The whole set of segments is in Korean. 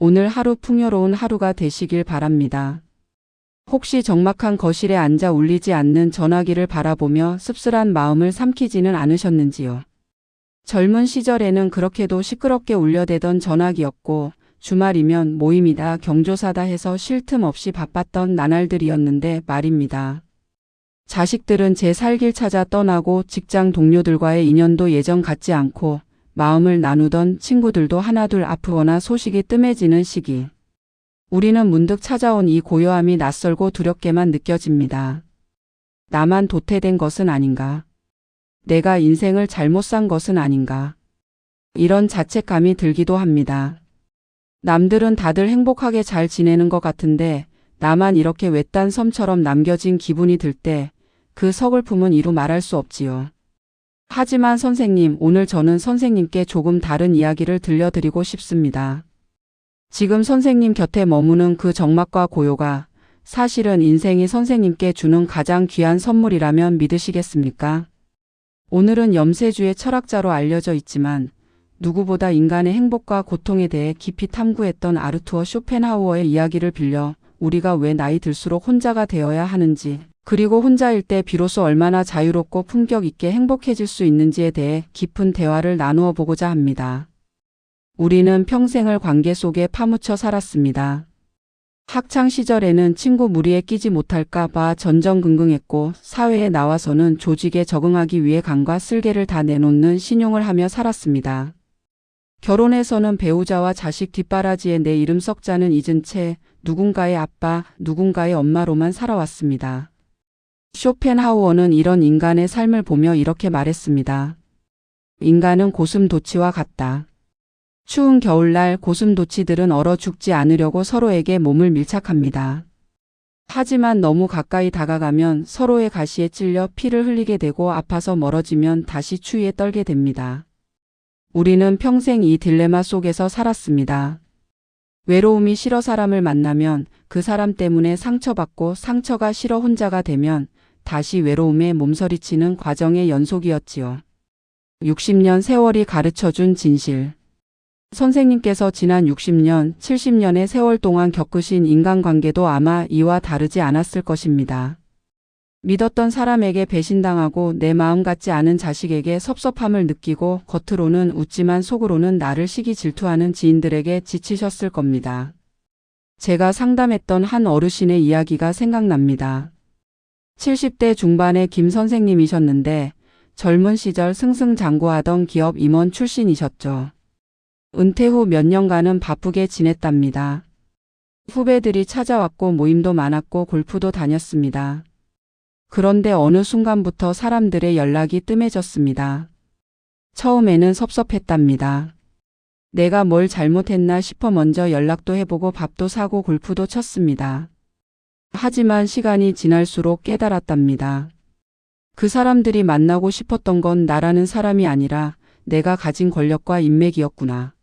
오늘 하루 풍요로운 하루가 되시길 바랍니다. 혹시 적막한 거실에 앉아 울리지 않는 전화기를 바라보며 씁쓸한 마음을 삼키지는 않으셨는지요? 젊은 시절에는 그렇게도 시끄럽게 울려대던 전화기였고 주말이면 모임이다 경조사다 해서 쉴 틈 없이 바빴던 나날들이었는데 말입니다. 자식들은 제 살길 찾아 떠나고 직장 동료들과의 인연도 예전 같지 않고 마음을 나누던 친구들도 하나둘 아프거나 소식이 뜸해지는 시기. 우리는 문득 찾아온 이 고요함이 낯설고 두렵게만 느껴집니다. 나만 도태된 것은 아닌가? 내가 인생을 잘못 산 것은 아닌가? 이런 자책감이 들기도 합니다. 남들은 다들 행복하게 잘 지내는 것 같은데 나만 이렇게 외딴 섬처럼 남겨진 기분이 들 때 그 서글픔은 이루 말할 수 없지요. 하지만 선생님, 오늘 저는 선생님께 조금 다른 이야기를 들려드리고 싶습니다. 지금 선생님 곁에 머무는 그 적막과 고요가 사실은 인생이 선생님께 주는 가장 귀한 선물이라면 믿으시겠습니까? 오늘은 염세주의 철학자로 알려져 있지만 누구보다 인간의 행복과 고통에 대해 깊이 탐구했던 아르투어 쇼펜하우어의 이야기를 빌려 우리가 왜 나이 들수록 혼자가 되어야 하는지, 그리고 혼자일 때 비로소 얼마나 자유롭고 품격 있게 행복해질 수 있는지에 대해 깊은 대화를 나누어 보고자 합니다. 우리는 평생을 관계 속에 파묻혀 살았습니다. 학창 시절에는 친구 무리에 끼지 못할까 봐 전전긍긍했고 사회에 나와서는 조직에 적응하기 위해 간과 쓸개를 다 내놓는 신용을 하며 살았습니다. 결혼해서는 배우자와 자식 뒷바라지에 내 이름 석자는 잊은 채 누군가의 아빠, 누군가의 엄마로만 살아왔습니다. 쇼펜하우어는 이런 인간의 삶을 보며 이렇게 말했습니다. 인간은 고슴도치와 같다. 추운 겨울날 고슴도치들은 얼어 죽지 않으려고 서로에게 몸을 밀착합니다. 하지만 너무 가까이 다가가면 서로의 가시에 찔려 피를 흘리게 되고 아파서 멀어지면 다시 추위에 떨게 됩니다. 우리는 평생 이 딜레마 속에서 살았습니다. 외로움이 싫어 사람을 만나면 그 사람 때문에 상처받고 상처가 싫어 혼자가 되면 다시 외로움에 몸서리치는 과정의 연속이었지요. 60년 세월이 가르쳐준 진실. 선생님께서 지난 60년, 70년의 세월 동안 겪으신 인간관계도 아마 이와 다르지 않았을 것입니다. 믿었던 사람에게 배신당하고 내 마음 같지 않은 자식에게 섭섭함을 느끼고 겉으로는 웃지만 속으로는 나를 시기 질투하는 지인들에게 지치셨을 겁니다. 제가 상담했던 한 어르신의 이야기가 생각납니다. 70대 중반의 김 선생님이셨는데 젊은 시절 승승장구하던 기업 임원 출신이셨죠. 은퇴 후 몇 년간은 바쁘게 지냈답니다. 후배들이 찾아왔고 모임도 많았고 골프도 다녔습니다. 그런데 어느 순간부터 사람들의 연락이 뜸해졌습니다. 처음에는 섭섭했답니다. 내가 뭘 잘못했나 싶어 먼저 연락도 해보고 밥도 사고 골프도 쳤습니다. 하지만 시간이 지날수록 깨달았답니다. 그 사람들이 만나고 싶었던 건 나라는 사람이 아니라 내가 가진 권력과 인맥이었구나.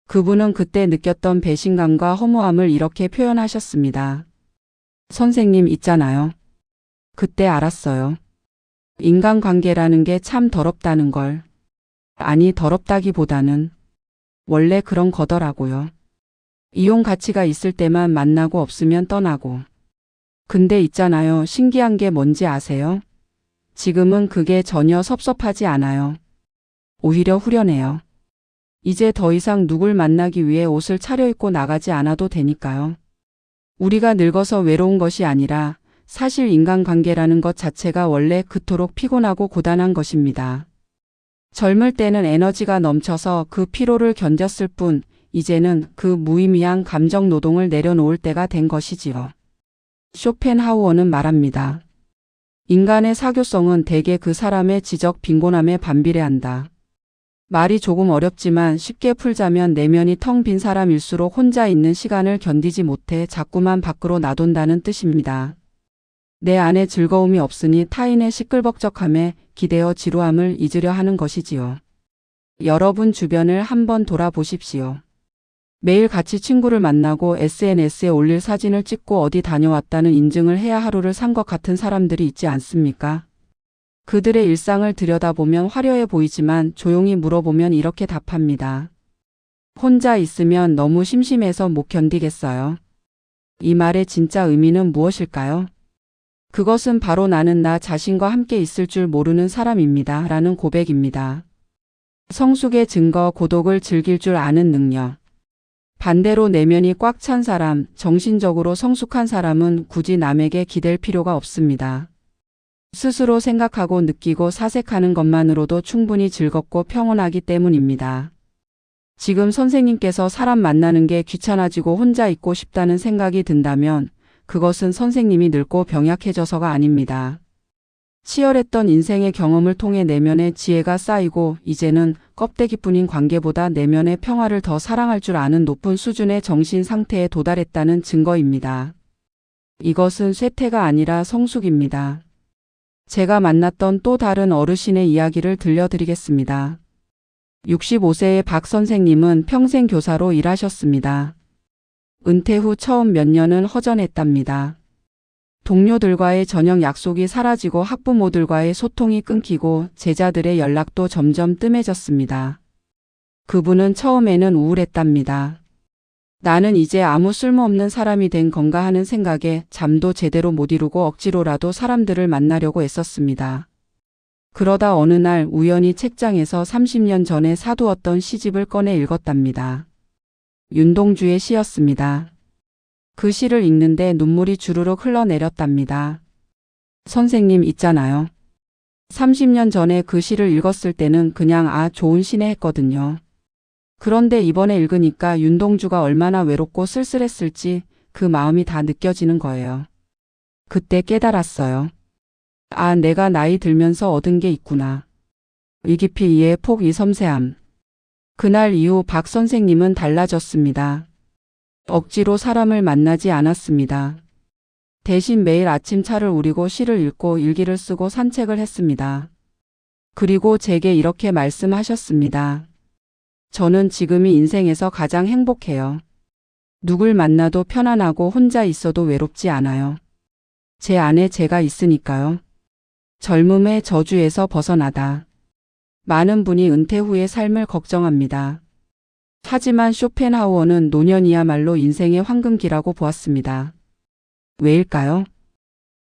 그분은 그때 느꼈던 배신감과 허무함을 이렇게 표현하셨습니다. 선생님 있잖아요. 그때 알았어요. 인간관계라는 게 참 더럽다는 걸. 아니 더럽다기보다는 원래 그런 거더라고요. 이용 가치가 있을 때만 만나고 없으면 떠나고. 근데 있잖아요. 신기한 게 뭔지 아세요? 지금은 그게 전혀 섭섭하지 않아요. 오히려 후련해요. 이제 더 이상 누굴 만나기 위해 옷을 차려입고 나가지 않아도 되니까요. 우리가 늙어서 외로운 것이 아니라 사실 인간관계라는 것 자체가 원래 그토록 피곤하고 고단한 것입니다. 젊을 때는 에너지가 넘쳐서 그 피로를 견뎠을 뿐 이제는 그 무의미한 감정 노동을 내려놓을 때가 된 것이지요. 쇼펜하우어는 말합니다. 인간의 사교성은 대개 그 사람의 지적 빈곤함에 반비례한다. 말이 조금 어렵지만 쉽게 풀자면 내면이 텅 빈 사람일수록 혼자 있는 시간을 견디지 못해 자꾸만 밖으로 나돈다는 뜻입니다. 내 안에 즐거움이 없으니 타인의 시끌벅적함에 기대어 지루함을 잊으려 하는 것이지요. 여러분 주변을 한번 돌아보십시오. 매일 같이 친구를 만나고 SNS에 올릴 사진을 찍고 어디 다녀왔다는 인증을 해야 하루를 산 것 같은 사람들이 있지 않습니까? 그들의 일상을 들여다보면 화려해 보이지만 조용히 물어보면 이렇게 답합니다. 혼자 있으면 너무 심심해서 못 견디겠어요. 이 말의 진짜 의미는 무엇일까요? 그것은 바로 나는 나 자신과 함께 있을 줄 모르는 사람입니다. 라는 고백입니다. 성숙의 증거, 고독을 즐길 줄 아는 능력. 반대로 내면이 꽉 찬 사람, 정신적으로 성숙한 사람은 굳이 남에게 기댈 필요가 없습니다. 스스로 생각하고 느끼고 사색하는 것만으로도 충분히 즐겁고 평온하기 때문입니다. 지금 선생님께서 사람 만나는 게 귀찮아지고 혼자 있고 싶다는 생각이 든다면 그것은 선생님이 늙고 병약해져서가 아닙니다. 치열했던 인생의 경험을 통해 내면의 지혜가 쌓이고 이제는 껍데기뿐인 관계보다 내면의 평화를 더 사랑할 줄 아는 높은 수준의 정신 상태에 도달했다는 증거입니다. 이것은 쇠퇴가 아니라 성숙입니다. 제가 만났던 또 다른 어르신의 이야기를 들려드리겠습니다. 65세의 박 선생님은 평생 교사로 일하셨습니다. 은퇴 후 처음 몇 년은 허전했답니다. 동료들과의 저녁 약속이 사라지고 학부모들과의 소통이 끊기고 제자들의 연락도 점점 뜸해졌습니다. 그분은 처음에는 우울했답니다. 나는 이제 아무 쓸모없는 사람이 된 건가 하는 생각에 잠도 제대로 못 이루고 억지로라도 사람들을 만나려고 애썼습니다. 그러다 어느 날 우연히 책장에서 30년 전에 사두었던 시집을 꺼내 읽었답니다. 윤동주의 시였습니다. 그 시를 읽는데 눈물이 주르륵 흘러내렸답니다. 선생님 있잖아요. 30년 전에 그 시를 읽었을 때는 그냥 좋은 시네 했거든요. 그런데 이번에 읽으니까 윤동주가 얼마나 외롭고 쓸쓸했을지 그 마음이 다 느껴지는 거예요. 그때 깨달았어요. 내가 나이 들면서 얻은 게 있구나. 이 깊이 이해 폭 이 섬세함. 그날 이후 박 선생님은 달라졌습니다. 억지로 사람을 만나지 않았습니다. 대신 매일 아침 차를 우리고 시를 읽고 일기를 쓰고 산책을 했습니다. 그리고 제게 이렇게 말씀하셨습니다. 저는 지금이 인생에서 가장 행복해요. 누굴 만나도 편안하고 혼자 있어도 외롭지 않아요. 제 안에 제가 있으니까요. 젊음의 저주에서 벗어나다. 많은 분이 은퇴 후의 삶을 걱정합니다. 하지만 쇼펜하우어는 노년이야말로 인생의 황금기라고 보았습니다. 왜일까요?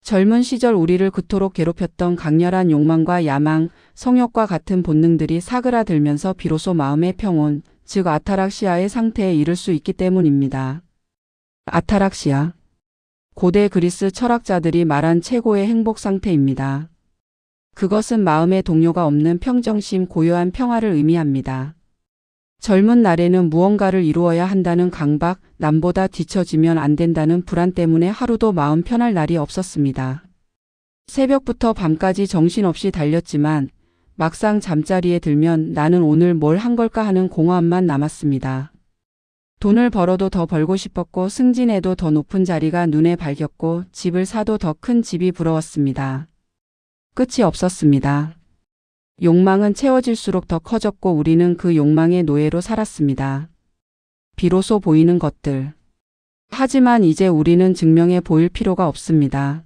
젊은 시절 우리를 그토록 괴롭혔던 강렬한 욕망과 야망, 성욕과 같은 본능들이 사그라들면서 비로소 마음의 평온, 즉 아타락시아의 상태에 이를 수 있기 때문입니다. 아타락시아. 고대 그리스 철학자들이 말한 최고의 행복 상태입니다. 그것은 마음의 동요가 없는 평정심, 고요한 평화를 의미합니다. 젊은 날에는 무언가를 이루어야 한다는 강박, 남보다 뒤처지면 안 된다는 불안 때문에 하루도 마음 편할 날이 없었습니다. 새벽부터 밤까지 정신없이 달렸지만 막상 잠자리에 들면 나는 오늘 뭘 한 걸까 하는 공허함만 남았습니다. 돈을 벌어도 더 벌고 싶었고 승진해도 더 높은 자리가 눈에 밝혔고 집을 사도 더 큰 집이 부러웠습니다. 끝이 없었습니다. 욕망은 채워질수록 더 커졌고 우리는 그 욕망의 노예로 살았습니다. 비로소 보이는 것들. 하지만 이제 우리는 증명해 보일 필요가 없습니다.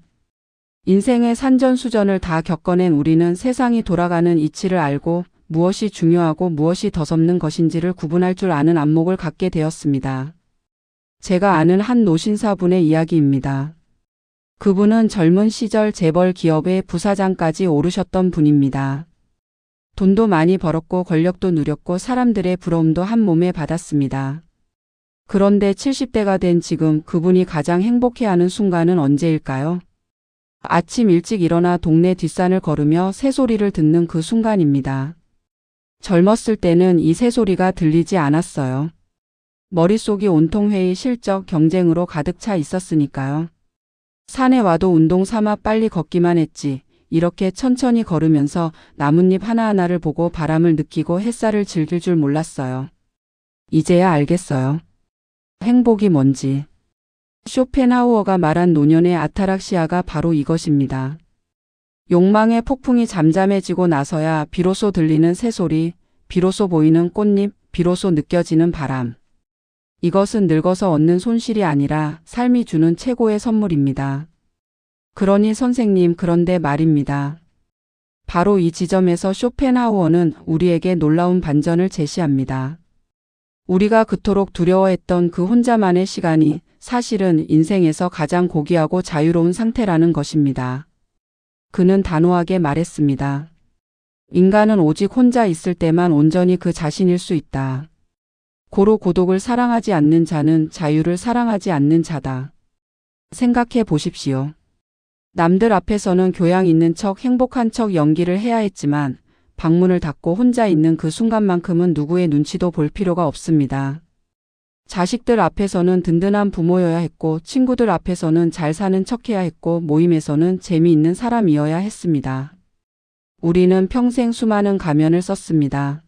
인생의 산전수전을 다 겪어낸 우리는 세상이 돌아가는 이치를 알고 무엇이 중요하고 무엇이 더섭는 것인지를 구분할 줄 아는 안목을 갖게 되었습니다. 제가 아는 한 노신사분의 이야기입니다. 그분은 젊은 시절 재벌 기업의 부사장까지 오르셨던 분입니다. 돈도 많이 벌었고 권력도 누렸고 사람들의 부러움도 한 몸에 받았습니다. 그런데 70대가 된 지금 그분이 가장 행복해하는 순간은 언제일까요? 아침 일찍 일어나 동네 뒷산을 걸으며 새소리를 듣는 그 순간입니다. 젊었을 때는 이 새소리가 들리지 않았어요. 머릿속이 온통 회의, 실적, 경쟁으로 가득 차 있었으니까요. 산에 와도 운동 삼아 빨리 걷기만 했지. 이렇게 천천히 걸으면서 나뭇잎 하나하나를 보고 바람을 느끼고 햇살을 즐길 줄 몰랐어요. 이제야 알겠어요. 행복이 뭔지. 쇼펜하우어가 말한 노년의 아타락시아가 바로 이것입니다. 욕망의 폭풍이 잠잠해지고 나서야 비로소 들리는 새소리, 비로소 보이는 꽃잎, 비로소 느껴지는 바람. 이것은 늙어서 얻는 손실이 아니라 삶이 주는 최고의 선물입니다. 그러니 선생님, 그런데 말입니다. 바로 이 지점에서 쇼펜하우어는 우리에게 놀라운 반전을 제시합니다. 우리가 그토록 두려워했던 그 혼자만의 시간이 사실은 인생에서 가장 고귀하고 자유로운 상태라는 것입니다. 그는 단호하게 말했습니다. 인간은 오직 혼자 있을 때만 온전히 그 자신일 수 있다. 고로 고독을 사랑하지 않는 자는 자유를 사랑하지 않는 자다. 생각해 보십시오. 남들 앞에서는 교양 있는 척 행복한 척 연기를 해야 했지만 방문을 닫고 혼자 있는 그 순간만큼은 누구의 눈치도 볼 필요가 없습니다. 자식들 앞에서는 든든한 부모여야 했고 친구들 앞에서는 잘 사는 척해야 했고 모임에서는 재미있는 사람이어야 했습니다. 우리는 평생 수많은 가면을 썼습니다.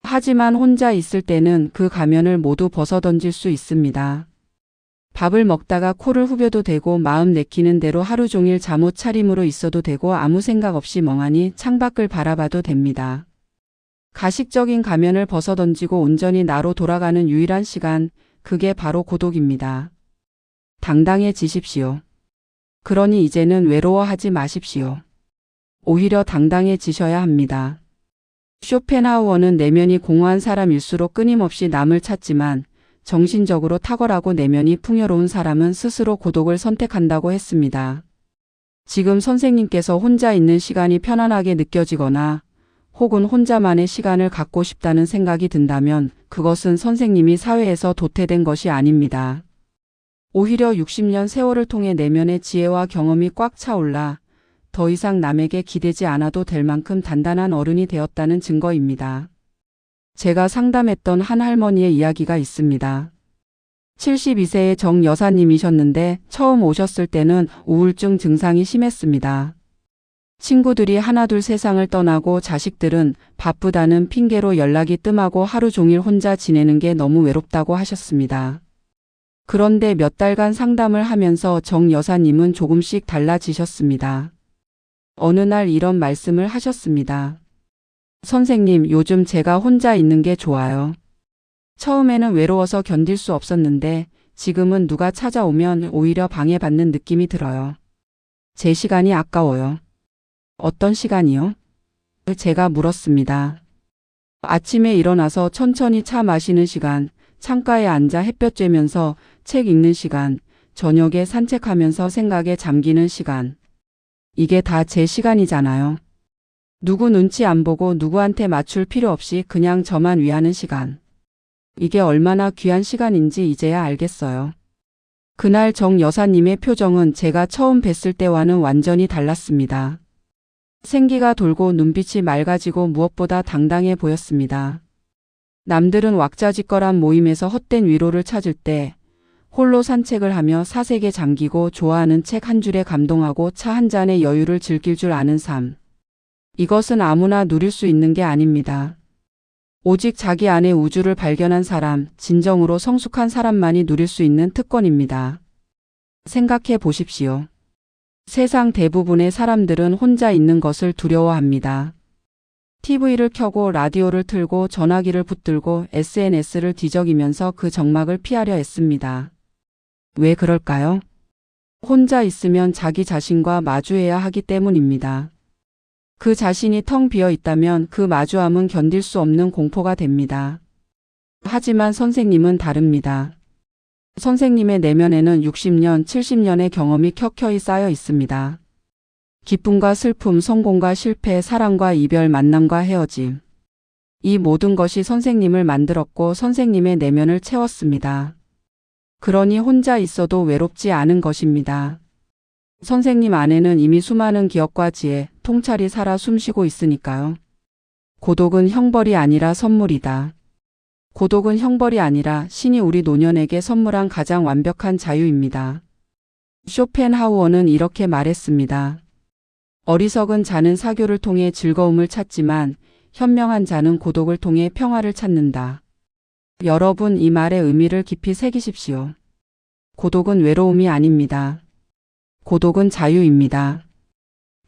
하지만 혼자 있을 때는 그 가면을 모두 벗어던질 수 있습니다. 밥을 먹다가 코를 후벼도 되고 마음 내키는 대로 하루 종일 잠옷 차림으로 있어도 되고 아무 생각 없이 멍하니 창밖을 바라봐도 됩니다. 가식적인 가면을 벗어던지고 온전히 나로 돌아가는 유일한 시간, 그게 바로 고독입니다. 당당해지십시오. 그러니 이제는 외로워하지 마십시오. 오히려 당당해지셔야 합니다. 쇼펜하우어는 내면이 공허한 사람일수록 끊임없이 남을 찾지만 정신적으로 탁월하고 내면이 풍요로운 사람은 스스로 고독을 선택한다고 했습니다. 지금 선생님께서 혼자 있는 시간이 편안하게 느껴지거나 혹은 혼자만의 시간을 갖고 싶다는 생각이 든다면 그것은 선생님이 사회에서 도태된 것이 아닙니다. 오히려 60년 세월을 통해 내면의 지혜와 경험이 꽉 차올라 더 이상 남에게 기대지 않아도 될 만큼 단단한 어른이 되었다는 증거입니다. 제가 상담했던 한 할머니의 이야기가 있습니다. 72세의 정 여사님이셨는데 처음 오셨을 때는 우울증 증상이 심했습니다. 친구들이 하나둘 세상을 떠나고 자식들은 바쁘다는 핑계로 연락이 뜸하고 하루 종일 혼자 지내는 게 너무 외롭다고 하셨습니다. 그런데 몇 달간 상담을 하면서 정 여사님은 조금씩 달라지셨습니다. 어느 날 이런 말씀을 하셨습니다. 선생님, 요즘 제가 혼자 있는 게 좋아요. 처음에는 외로워서 견딜 수 없었는데 지금은 누가 찾아오면 오히려 방해받는 느낌이 들어요. 제 시간이 아까워요. 어떤 시간이요? 제가 물었습니다. 아침에 일어나서 천천히 차 마시는 시간, 창가에 앉아 햇볕 쬐면서 책 읽는 시간, 저녁에 산책하면서 생각에 잠기는 시간. 이게 다 제 시간이잖아요. 누구 눈치 안 보고 누구한테 맞출 필요 없이 그냥 저만 위하는 시간. 이게 얼마나 귀한 시간인지 이제야 알겠어요. 그날 정 여사님의 표정은 제가 처음 뵀을 때와는 완전히 달랐습니다. 생기가 돌고 눈빛이 맑아지고 무엇보다 당당해 보였습니다. 남들은 왁자지껄한 모임에서 헛된 위로를 찾을 때 홀로 산책을 하며 사색에 잠기고 좋아하는 책 한 줄에 감동하고 차 한 잔의 여유를 즐길 줄 아는 삶. 이것은 아무나 누릴 수 있는 게 아닙니다. 오직 자기 안의 우주를 발견한 사람, 진정으로 성숙한 사람만이 누릴 수 있는 특권입니다. 생각해 보십시오. 세상 대부분의 사람들은 혼자 있는 것을 두려워합니다. TV를 켜고 라디오를 틀고 전화기를 붙들고 SNS를 뒤적이면서 그 적막을 피하려 했습니다. 왜 그럴까요? 혼자 있으면 자기 자신과 마주해야 하기 때문입니다. 그 자신이 텅 비어 있다면 그 마주함은 견딜 수 없는 공포가 됩니다. 하지만 선생님은 다릅니다. 선생님의 내면에는 60년, 70년의 경험이 켜켜이 쌓여 있습니다. 기쁨과 슬픔, 성공과 실패, 사랑과 이별, 만남과 헤어짐. 이 모든 것이 선생님을 만들었고 선생님의 내면을 채웠습니다. 그러니 혼자 있어도 외롭지 않은 것입니다. 선생님 안에는 이미 수많은 기억과 지혜, 통찰이 살아 숨쉬고 있으니까요. 고독은 형벌이 아니라 선물이다. 고독은 형벌이 아니라 신이 우리 노년에게 선물한 가장 완벽한 자유입니다. 쇼펜하우어는 이렇게 말했습니다. 어리석은 자는 사교를 통해 즐거움을 찾지만 현명한 자는 고독을 통해 평화를 찾는다. 여러분, 이 말의 의미를 깊이 새기십시오. 고독은 외로움이 아닙니다. 고독은 자유입니다.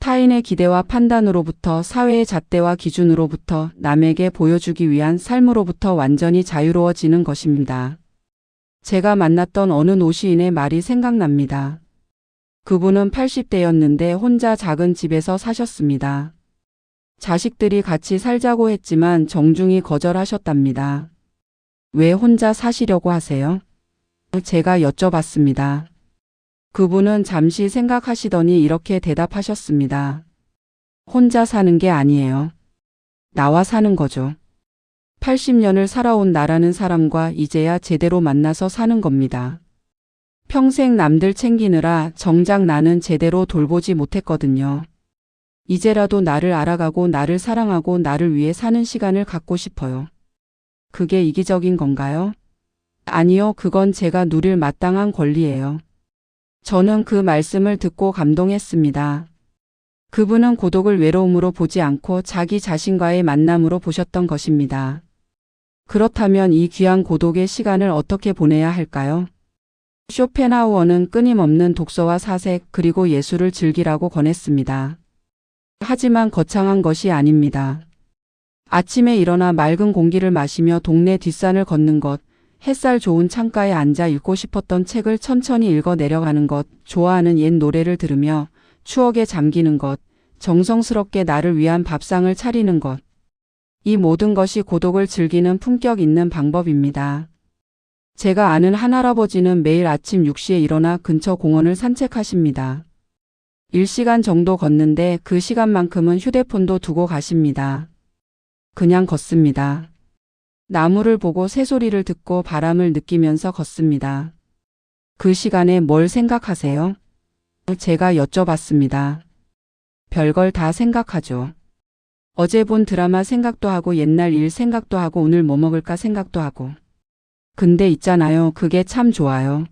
타인의 기대와 판단으로부터, 사회의 잣대와 기준으로부터, 남에게 보여주기 위한 삶으로부터 완전히 자유로워지는 것입니다. 제가 만났던 어느 노시인의 말이 생각납니다. 그분은 80대였는데 혼자 작은 집에서 사셨습니다. 자식들이 같이 살자고 했지만 정중히 거절하셨답니다. 왜 혼자 사시려고 하세요? 제가 여쭤봤습니다. 그분은 잠시 생각하시더니 이렇게 대답하셨습니다. 혼자 사는 게 아니에요. 나와 사는 거죠. 80년을 살아온 나라는 사람과 이제야 제대로 만나서 사는 겁니다. 평생 남들 챙기느라 정작 나는 제대로 돌보지 못했거든요. 이제라도 나를 알아가고 나를 사랑하고 나를 위해 사는 시간을 갖고 싶어요. 그게 이기적인 건가요? 아니요, 그건 제가 누릴 마땅한 권리예요. 저는 그 말씀을 듣고 감동했습니다. 그분은 고독을 외로움으로 보지 않고 자기 자신과의 만남으로 보셨던 것입니다. 그렇다면 이 귀한 고독의 시간을 어떻게 보내야 할까요? 쇼펜하우어는 끊임없는 독서와 사색 그리고 예술을 즐기라고 권했습니다. 하지만 거창한 것이 아닙니다. 아침에 일어나 맑은 공기를 마시며 동네 뒷산을 걷는 것, 햇살 좋은 창가에 앉아 읽고 싶었던 책을 천천히 읽어 내려가는 것, 좋아하는 옛 노래를 들으며 추억에 잠기는 것, 정성스럽게 나를 위한 밥상을 차리는 것. 이 모든 것이 고독을 즐기는 품격 있는 방법입니다. 제가 아는 한 할아버지는 매일 아침 6시에 일어나 근처 공원을 산책하십니다. 1시간 정도 걷는데 그 시간만큼은 휴대폰도 두고 가십니다. 그냥 걷습니다. 나무를 보고 새소리를 듣고 바람을 느끼면서 걷습니다. 그 시간에 뭘 생각하세요? 제가 여쭤봤습니다. 별걸 다 생각하죠. 어제 본 드라마 생각도 하고 옛날 일 생각도 하고 오늘 뭐 먹을까 생각도 하고. 근데 있잖아요. 그게 참 좋아요.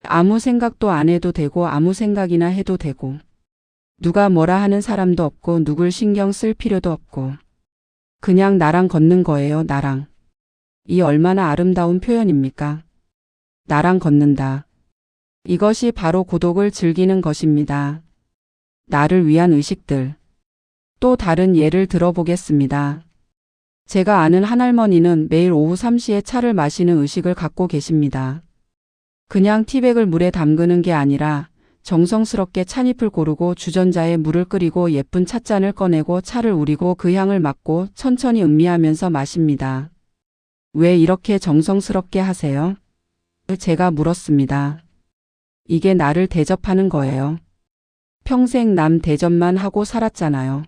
아무 생각도 안 해도 되고 아무 생각이나 해도 되고. 누가 뭐라 하는 사람도 없고 누굴 신경 쓸 필요도 없고. 그냥 나랑 걷는 거예요. 나랑. 이 얼마나 아름다운 표현입니까? 나랑 걷는다. 이것이 바로 고독을 즐기는 것입니다. 나를 위한 의식들. 또 다른 예를 들어보겠습니다. 제가 아는 한 할머니는 매일 오후 3시에 차를 마시는 의식을 갖고 계십니다. 그냥 티백을 물에 담그는 게 아니라 정성스럽게 찻잎을 고르고 주전자에 물을 끓이고 예쁜 찻잔을 꺼내고 차를 우리고 그 향을 맡고 천천히 음미하면서 마십니다. 왜 이렇게 정성스럽게 하세요? 제가 물었습니다. 이게 나를 대접하는 거예요. 평생 남 대접만 하고 살았잖아요.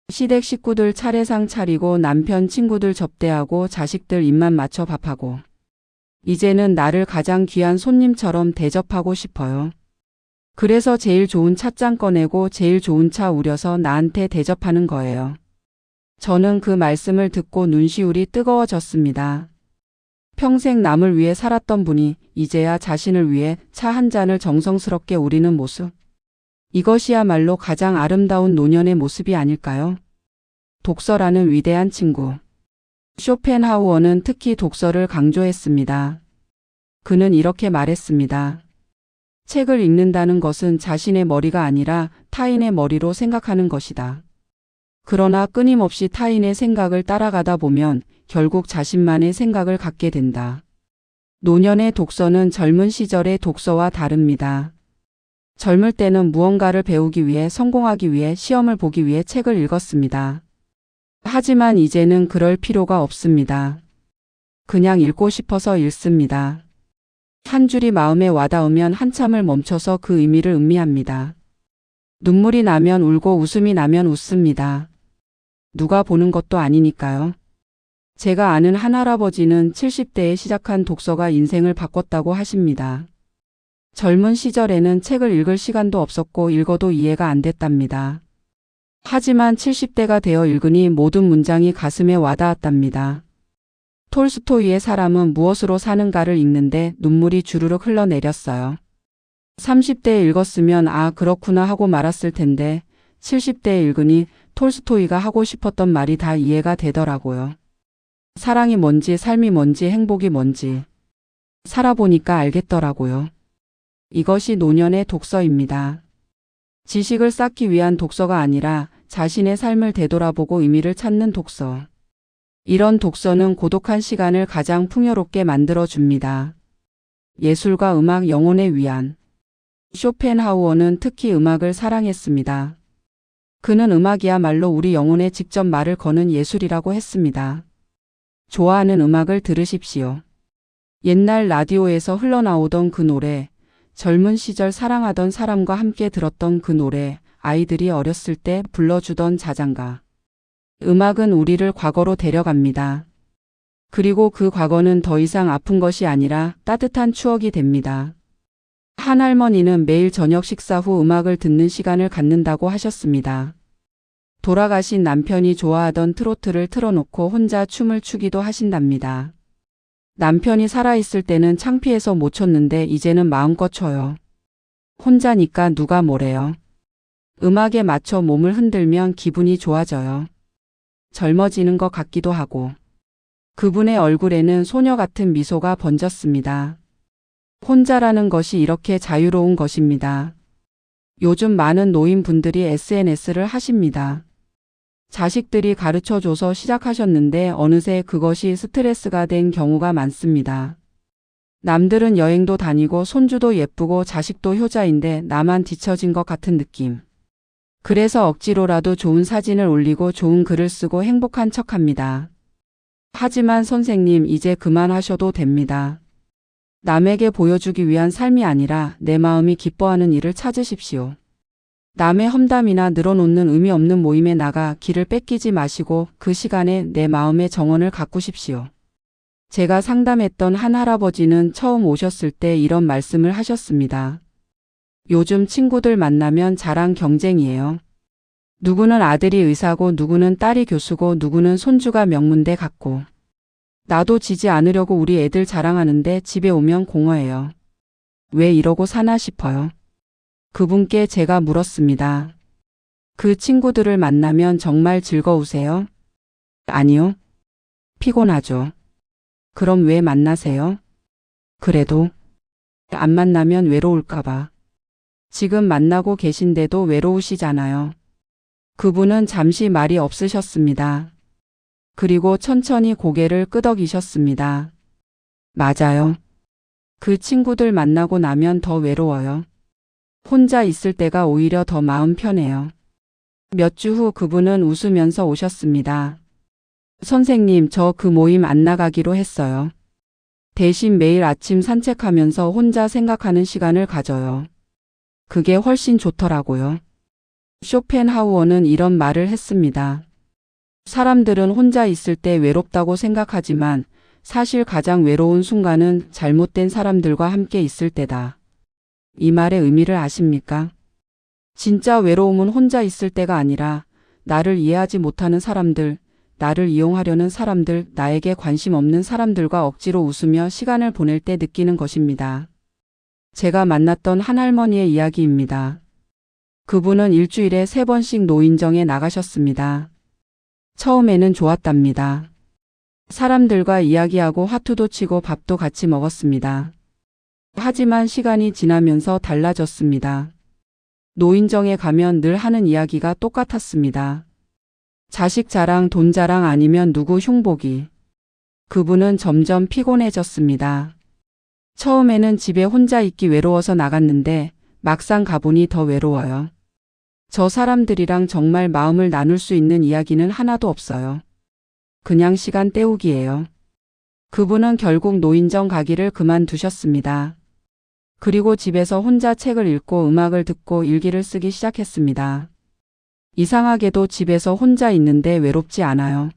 시댁 식구들 차례상 차리고 남편 친구들 접대하고 자식들 입만 맞춰 밥하고. 이제는 나를 가장 귀한 손님처럼 대접하고 싶어요. 그래서 제일 좋은 찻잔 꺼내고 제일 좋은 차 우려서 나한테 대접하는 거예요. 저는 그 말씀을 듣고 눈시울이 뜨거워졌습니다. 평생 남을 위해 살았던 분이 이제야 자신을 위해 차 한 잔을 정성스럽게 우리는 모습. 이것이야말로 가장 아름다운 노년의 모습이 아닐까요? 독서라는 위대한 친구. 쇼펜하우어는 특히 독서를 강조했습니다. 그는 이렇게 말했습니다. 책을 읽는다는 것은 자신의 머리가 아니라 타인의 머리로 생각하는 것이다. 그러나 끊임없이 타인의 생각을 따라가다 보면 결국 자신만의 생각을 갖게 된다. 노년의 독서는 젊은 시절의 독서와 다릅니다. 젊을 때는 무언가를 배우기 위해 성공하기 위해 시험을 보기 위해 책을 읽었습니다. 하지만 이제는 그럴 필요가 없습니다. 그냥 읽고 싶어서 읽습니다. 한 줄이 마음에 와닿으면 한참을 멈춰서 그 의미를 음미합니다. 눈물이 나면 울고 웃음이 나면 웃습니다. 누가 보는 것도 아니니까요. 제가 아는 한 할아버지는 70대에 시작한 독서가 인생을 바꿨다고 하십니다. 젊은 시절에는 책을 읽을 시간도 없었고 읽어도 이해가 안 됐답니다. 하지만 70대가 되어 읽으니 모든 문장이 가슴에 와닿았답니다. 톨스토이의 사람은 무엇으로 사는가를 읽는데 눈물이 주르륵 흘러내렸어요. 30대에 읽었으면 아 그렇구나 하고 말았을 텐데 70대에 읽으니 톨스토이가 하고 싶었던 말이 다 이해가 되더라고요. 사랑이 뭔지 삶이 뭔지 행복이 뭔지 살아보니까 알겠더라고요. 이것이 노년의 독서입니다. 지식을 쌓기 위한 독서가 아니라 자신의 삶을 되돌아보고 의미를 찾는 독서. 이런 독서는 고독한 시간을 가장 풍요롭게 만들어줍니다. 예술과 음악 영혼의 위안. 쇼펜하우어는 특히 음악을 사랑했습니다. 그는 음악이야말로 우리 영혼에 직접 말을 거는 예술이라고 했습니다. 좋아하는 음악을 들으십시오. 옛날 라디오에서 흘러나오던 그 노래, 젊은 시절 사랑하던 사람과 함께 들었던 그 노래, 아이들이 어렸을 때 불러주던 자장가. 음악은 우리를 과거로 데려갑니다. 그리고 그 과거는 더 이상 아픈 것이 아니라 따뜻한 추억이 됩니다. 한 할머니는 매일 저녁 식사 후 음악을 듣는 시간을 갖는다고 하셨습니다. 돌아가신 남편이 좋아하던 트로트를 틀어놓고 혼자 춤을 추기도 하신답니다. 남편이 살아있을 때는 창피해서 못 췄는데 이제는 마음껏 춰요. 혼자니까 누가 뭐래요. 음악에 맞춰 몸을 흔들면 기분이 좋아져요. 젊어지는 것 같기도 하고. 그분의 얼굴에는 소녀 같은 미소가 번졌습니다. 혼자라는 것이 이렇게 자유로운 것입니다. 요즘 많은 노인분들이 SNS를 하십니다. 자식들이 가르쳐줘서 시작하셨는데 어느새 그것이 스트레스가 된 경우가 많습니다. 남들은 여행도 다니고 손주도 예쁘고 자식도 효자인데 나만 뒤처진 것 같은 느낌. 그래서 억지로라도 좋은 사진을 올리고 좋은 글을 쓰고 행복한 척합니다. 하지만 선생님, 이제 그만하셔도 됩니다. 남에게 보여주기 위한 삶이 아니라 내 마음이 기뻐하는 일을 찾으십시오. 남의 험담이나 늘어놓는 의미 없는 모임에 나가 길을 뺏기지 마시고 그 시간에 내 마음의 정원을 가꾸십시오. 제가 상담했던 한 할아버지는 처음 오셨을 때 이런 말씀을 하셨습니다. 요즘 친구들 만나면 자랑 경쟁이에요. 누구는 아들이 의사고 누구는 딸이 교수고 누구는 손주가 명문대 갔고. 나도 지지 않으려고 우리 애들 자랑하는데 집에 오면 공허해요. 왜 이러고 사나 싶어요. 그분께 제가 물었습니다. 그 친구들을 만나면 정말 즐거우세요? 아니요. 피곤하죠. 그럼 왜 만나세요? 그래도 안 만나면 외로울까봐. 지금 만나고 계신데도 외로우시잖아요. 그분은 잠시 말이 없으셨습니다. 그리고 천천히 고개를 끄덕이셨습니다. 맞아요. 그 친구들 만나고 나면 더 외로워요. 혼자 있을 때가 오히려 더 마음 편해요. 몇 주 후 그분은 웃으면서 오셨습니다. 선생님, 저 그 모임 안 나가기로 했어요. 대신 매일 아침 산책하면서 혼자 생각하는 시간을 가져요. 그게 훨씬 좋더라고요. 쇼펜하우어는 이런 말을 했습니다. 사람들은 혼자 있을 때 외롭다고 생각하지만 사실 가장 외로운 순간은 잘못된 사람들과 함께 있을 때다. 이 말의 의미를 아십니까? 진짜 외로움은 혼자 있을 때가 아니라 나를 이해하지 못하는 사람들, 나를 이용하려는 사람들, 나에게 관심 없는 사람들과 억지로 웃으며 시간을 보낼 때 느끼는 것입니다. 제가 만났던 한 할머니의 이야기입니다. 그분은 일주일에 3번씩 노인정에 나가셨습니다. 처음에는 좋았답니다. 사람들과 이야기하고 화투도 치고 밥도 같이 먹었습니다. 하지만 시간이 지나면서 달라졌습니다. 노인정에 가면 늘 하는 이야기가 똑같았습니다. 자식 자랑, 돈 자랑 아니면 누구 흉보기. 그분은 점점 피곤해졌습니다. 처음에는 집에 혼자 있기 외로워서 나갔는데 막상 가보니 더 외로워요. 저 사람들이랑 정말 마음을 나눌 수 있는 이야기는 하나도 없어요. 그냥 시간 때우기예요. 그분은 결국 노인정 가기를 그만두셨습니다. 그리고 집에서 혼자 책을 읽고 음악을 듣고 일기를 쓰기 시작했습니다. 이상하게도 집에서 혼자 있는데 외롭지 않아요.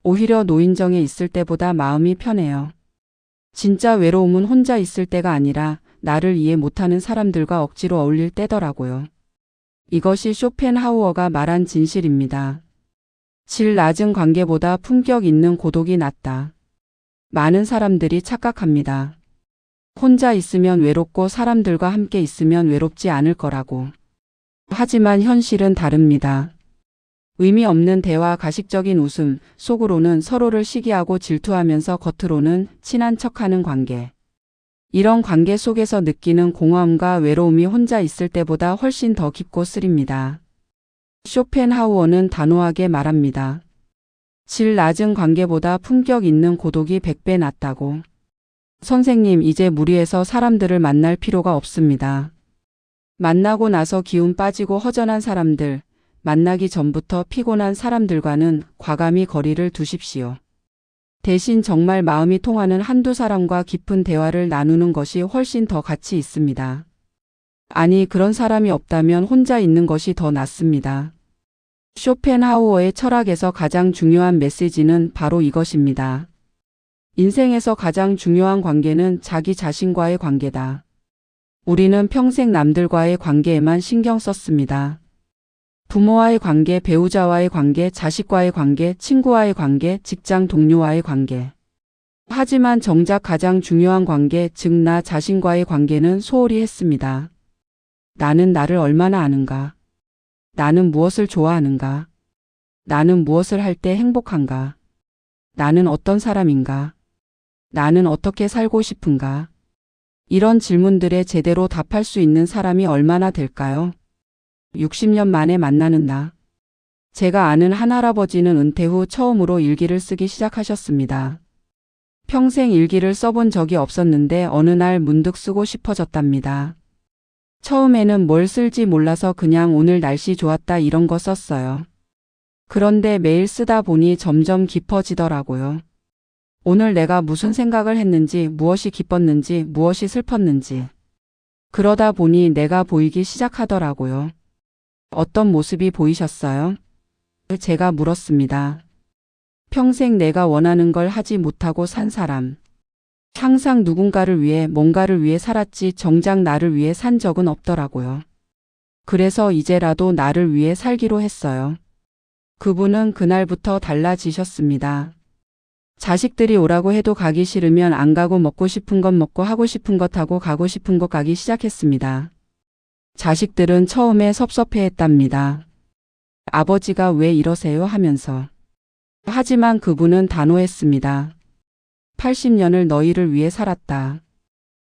오히려 노인정에 있을 때보다 마음이 편해요. 진짜 외로움은 혼자 있을 때가 아니라 나를 이해 못하는 사람들과 억지로 어울릴 때더라고요. 이것이 쇼펜하우어가 말한 진실입니다. 질 낮은 관계보다 품격 있는 고독이 낫다. 많은 사람들이 착각합니다. 혼자 있으면 외롭고 사람들과 함께 있으면 외롭지 않을 거라고. 하지만 현실은 다릅니다. 의미 없는 대화, 가식적인 웃음, 속으로는 서로를 시기하고 질투하면서 겉으로는 친한 척하는 관계. 이런 관계 속에서 느끼는 공허함과 외로움이 혼자 있을 때보다 훨씬 더 깊고 쓰립니다. 쇼펜하우어는 단호하게 말합니다. 질 낮은 관계보다 품격 있는 고독이 100배 낫다고. 선생님, 이제 무리해서 사람들을 만날 필요가 없습니다. 만나고 나서 기운 빠지고 허전한 사람들, 만나기 전부터 피곤한 사람들과는 과감히 거리를 두십시오. 대신 정말 마음이 통하는 한두 사람과 깊은 대화를 나누는 것이 훨씬 더 가치 있습니다. 아니, 그런 사람이 없다면 혼자 있는 것이 더 낫습니다. 쇼펜하우어의 철학에서 가장 중요한 메시지는 바로 이것입니다. 인생에서 가장 중요한 관계는 자기 자신과의 관계다. 우리는 평생 남들과의 관계에만 신경 썼습니다. 부모와의 관계, 배우자와의 관계, 자식과의 관계, 친구와의 관계, 직장 동료와의 관계. 하지만 정작 가장 중요한 관계, 즉 나 자신과의 관계는 소홀히 했습니다. 나는 나를 얼마나 아는가? 나는 무엇을 좋아하는가? 나는 무엇을 할 때 행복한가? 나는 어떤 사람인가? 나는 어떻게 살고 싶은가? 이런 질문들에 제대로 답할 수 있는 사람이 얼마나 될까요? 60년 만에 만나는 나. 제가 아는 한 할아버지는 은퇴 후 처음으로 일기를 쓰기 시작하셨습니다. 평생 일기를 써본 적이 없었는데 어느 날 문득 쓰고 싶어졌답니다. 처음에는 뭘 쓸지 몰라서 그냥 오늘 날씨 좋았다 이런 거 썼어요. 그런데 매일 쓰다 보니 점점 깊어지더라고요. 오늘 내가 무슨 생각을 했는지, 무엇이 기뻤는지, 무엇이 슬펐는지. 그러다 보니 내가 보이기 시작하더라고요. 어떤 모습이 보이셨어요? 제가 물었습니다. 평생 내가 원하는 걸 하지 못하고 산 사람. 항상 누군가를 위해, 뭔가를 위해 살았지 정작 나를 위해 산 적은 없더라고요. 그래서 이제라도 나를 위해 살기로 했어요. 그분은 그날부터 달라지셨습니다. 자식들이 오라고 해도 가기 싫으면 안 가고 먹고 싶은 것 먹고 하고 싶은 것 하고 가고 싶은 곳 가기 시작했습니다. 자식들은 처음에 섭섭해했답니다. 아버지가 왜 이러세요 하면서. 하지만 그분은 단호했습니다. 80년을 너희를 위해 살았다.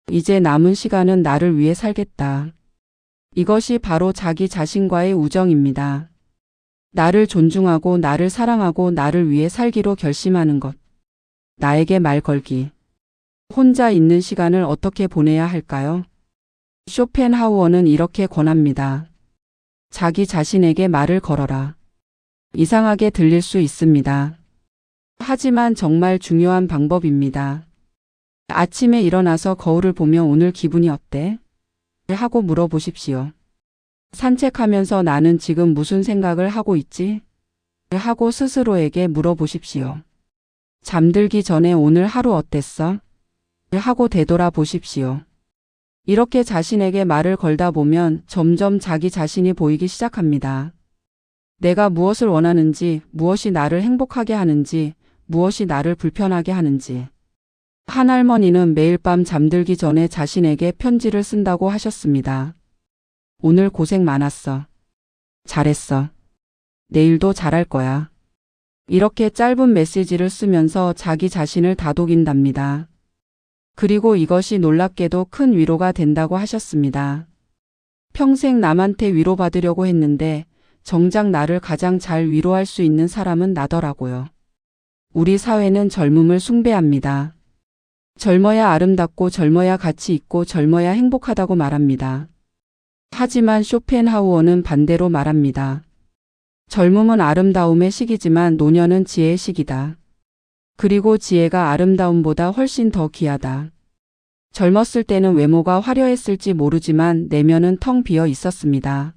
이제 남은 시간은 나를 위해 살겠다. 이것이 바로 자기 자신과의 우정입니다. 나를 존중하고 나를 사랑하고 나를 위해 살기로 결심하는 것. 나에게 말 걸기. 혼자 있는 시간을 어떻게 보내야 할까요? 쇼펜하우어는 이렇게 권합니다. 자기 자신에게 말을 걸어라. 이상하게 들릴 수 있습니다. 하지만 정말 중요한 방법입니다. 아침에 일어나서 거울을 보며 오늘 기분이 어때? 하고 물어보십시오. 산책하면서 나는 지금 무슨 생각을 하고 있지? 하고 스스로에게 물어보십시오. 잠들기 전에 오늘 하루 어땠어? 하고 되돌아보십시오. 이렇게 자신에게 말을 걸다 보면 점점 자기 자신이 보이기 시작합니다. 내가 무엇을 원하는지, 무엇이 나를 행복하게 하는지, 무엇이 나를 불편하게 하는지. 한 할머니는 매일 밤 잠들기 전에 자신에게 편지를 쓴다고 하셨습니다. 오늘 고생 많았어. 잘했어. 내일도 잘할 거야. 이렇게 짧은 메시지를 쓰면서 자기 자신을 다독인답니다. 그리고 이것이 놀랍게도 큰 위로가 된다고 하셨습니다. 평생 남한테 위로받으려고 했는데 정작 나를 가장 잘 위로할 수 있는 사람은 나더라고요. 우리 사회는 젊음을 숭배합니다. 젊어야 아름답고 젊어야 가치 있고 젊어야 행복하다고 말합니다. 하지만 쇼펜하우어는 반대로 말합니다. 젊음은 아름다움의 시기지만 노년은 지혜의 시기다. 그리고 지혜가 아름다움보다 훨씬 더 귀하다. 젊었을 때는 외모가 화려했을지 모르지만 내면은 텅 비어 있었습니다.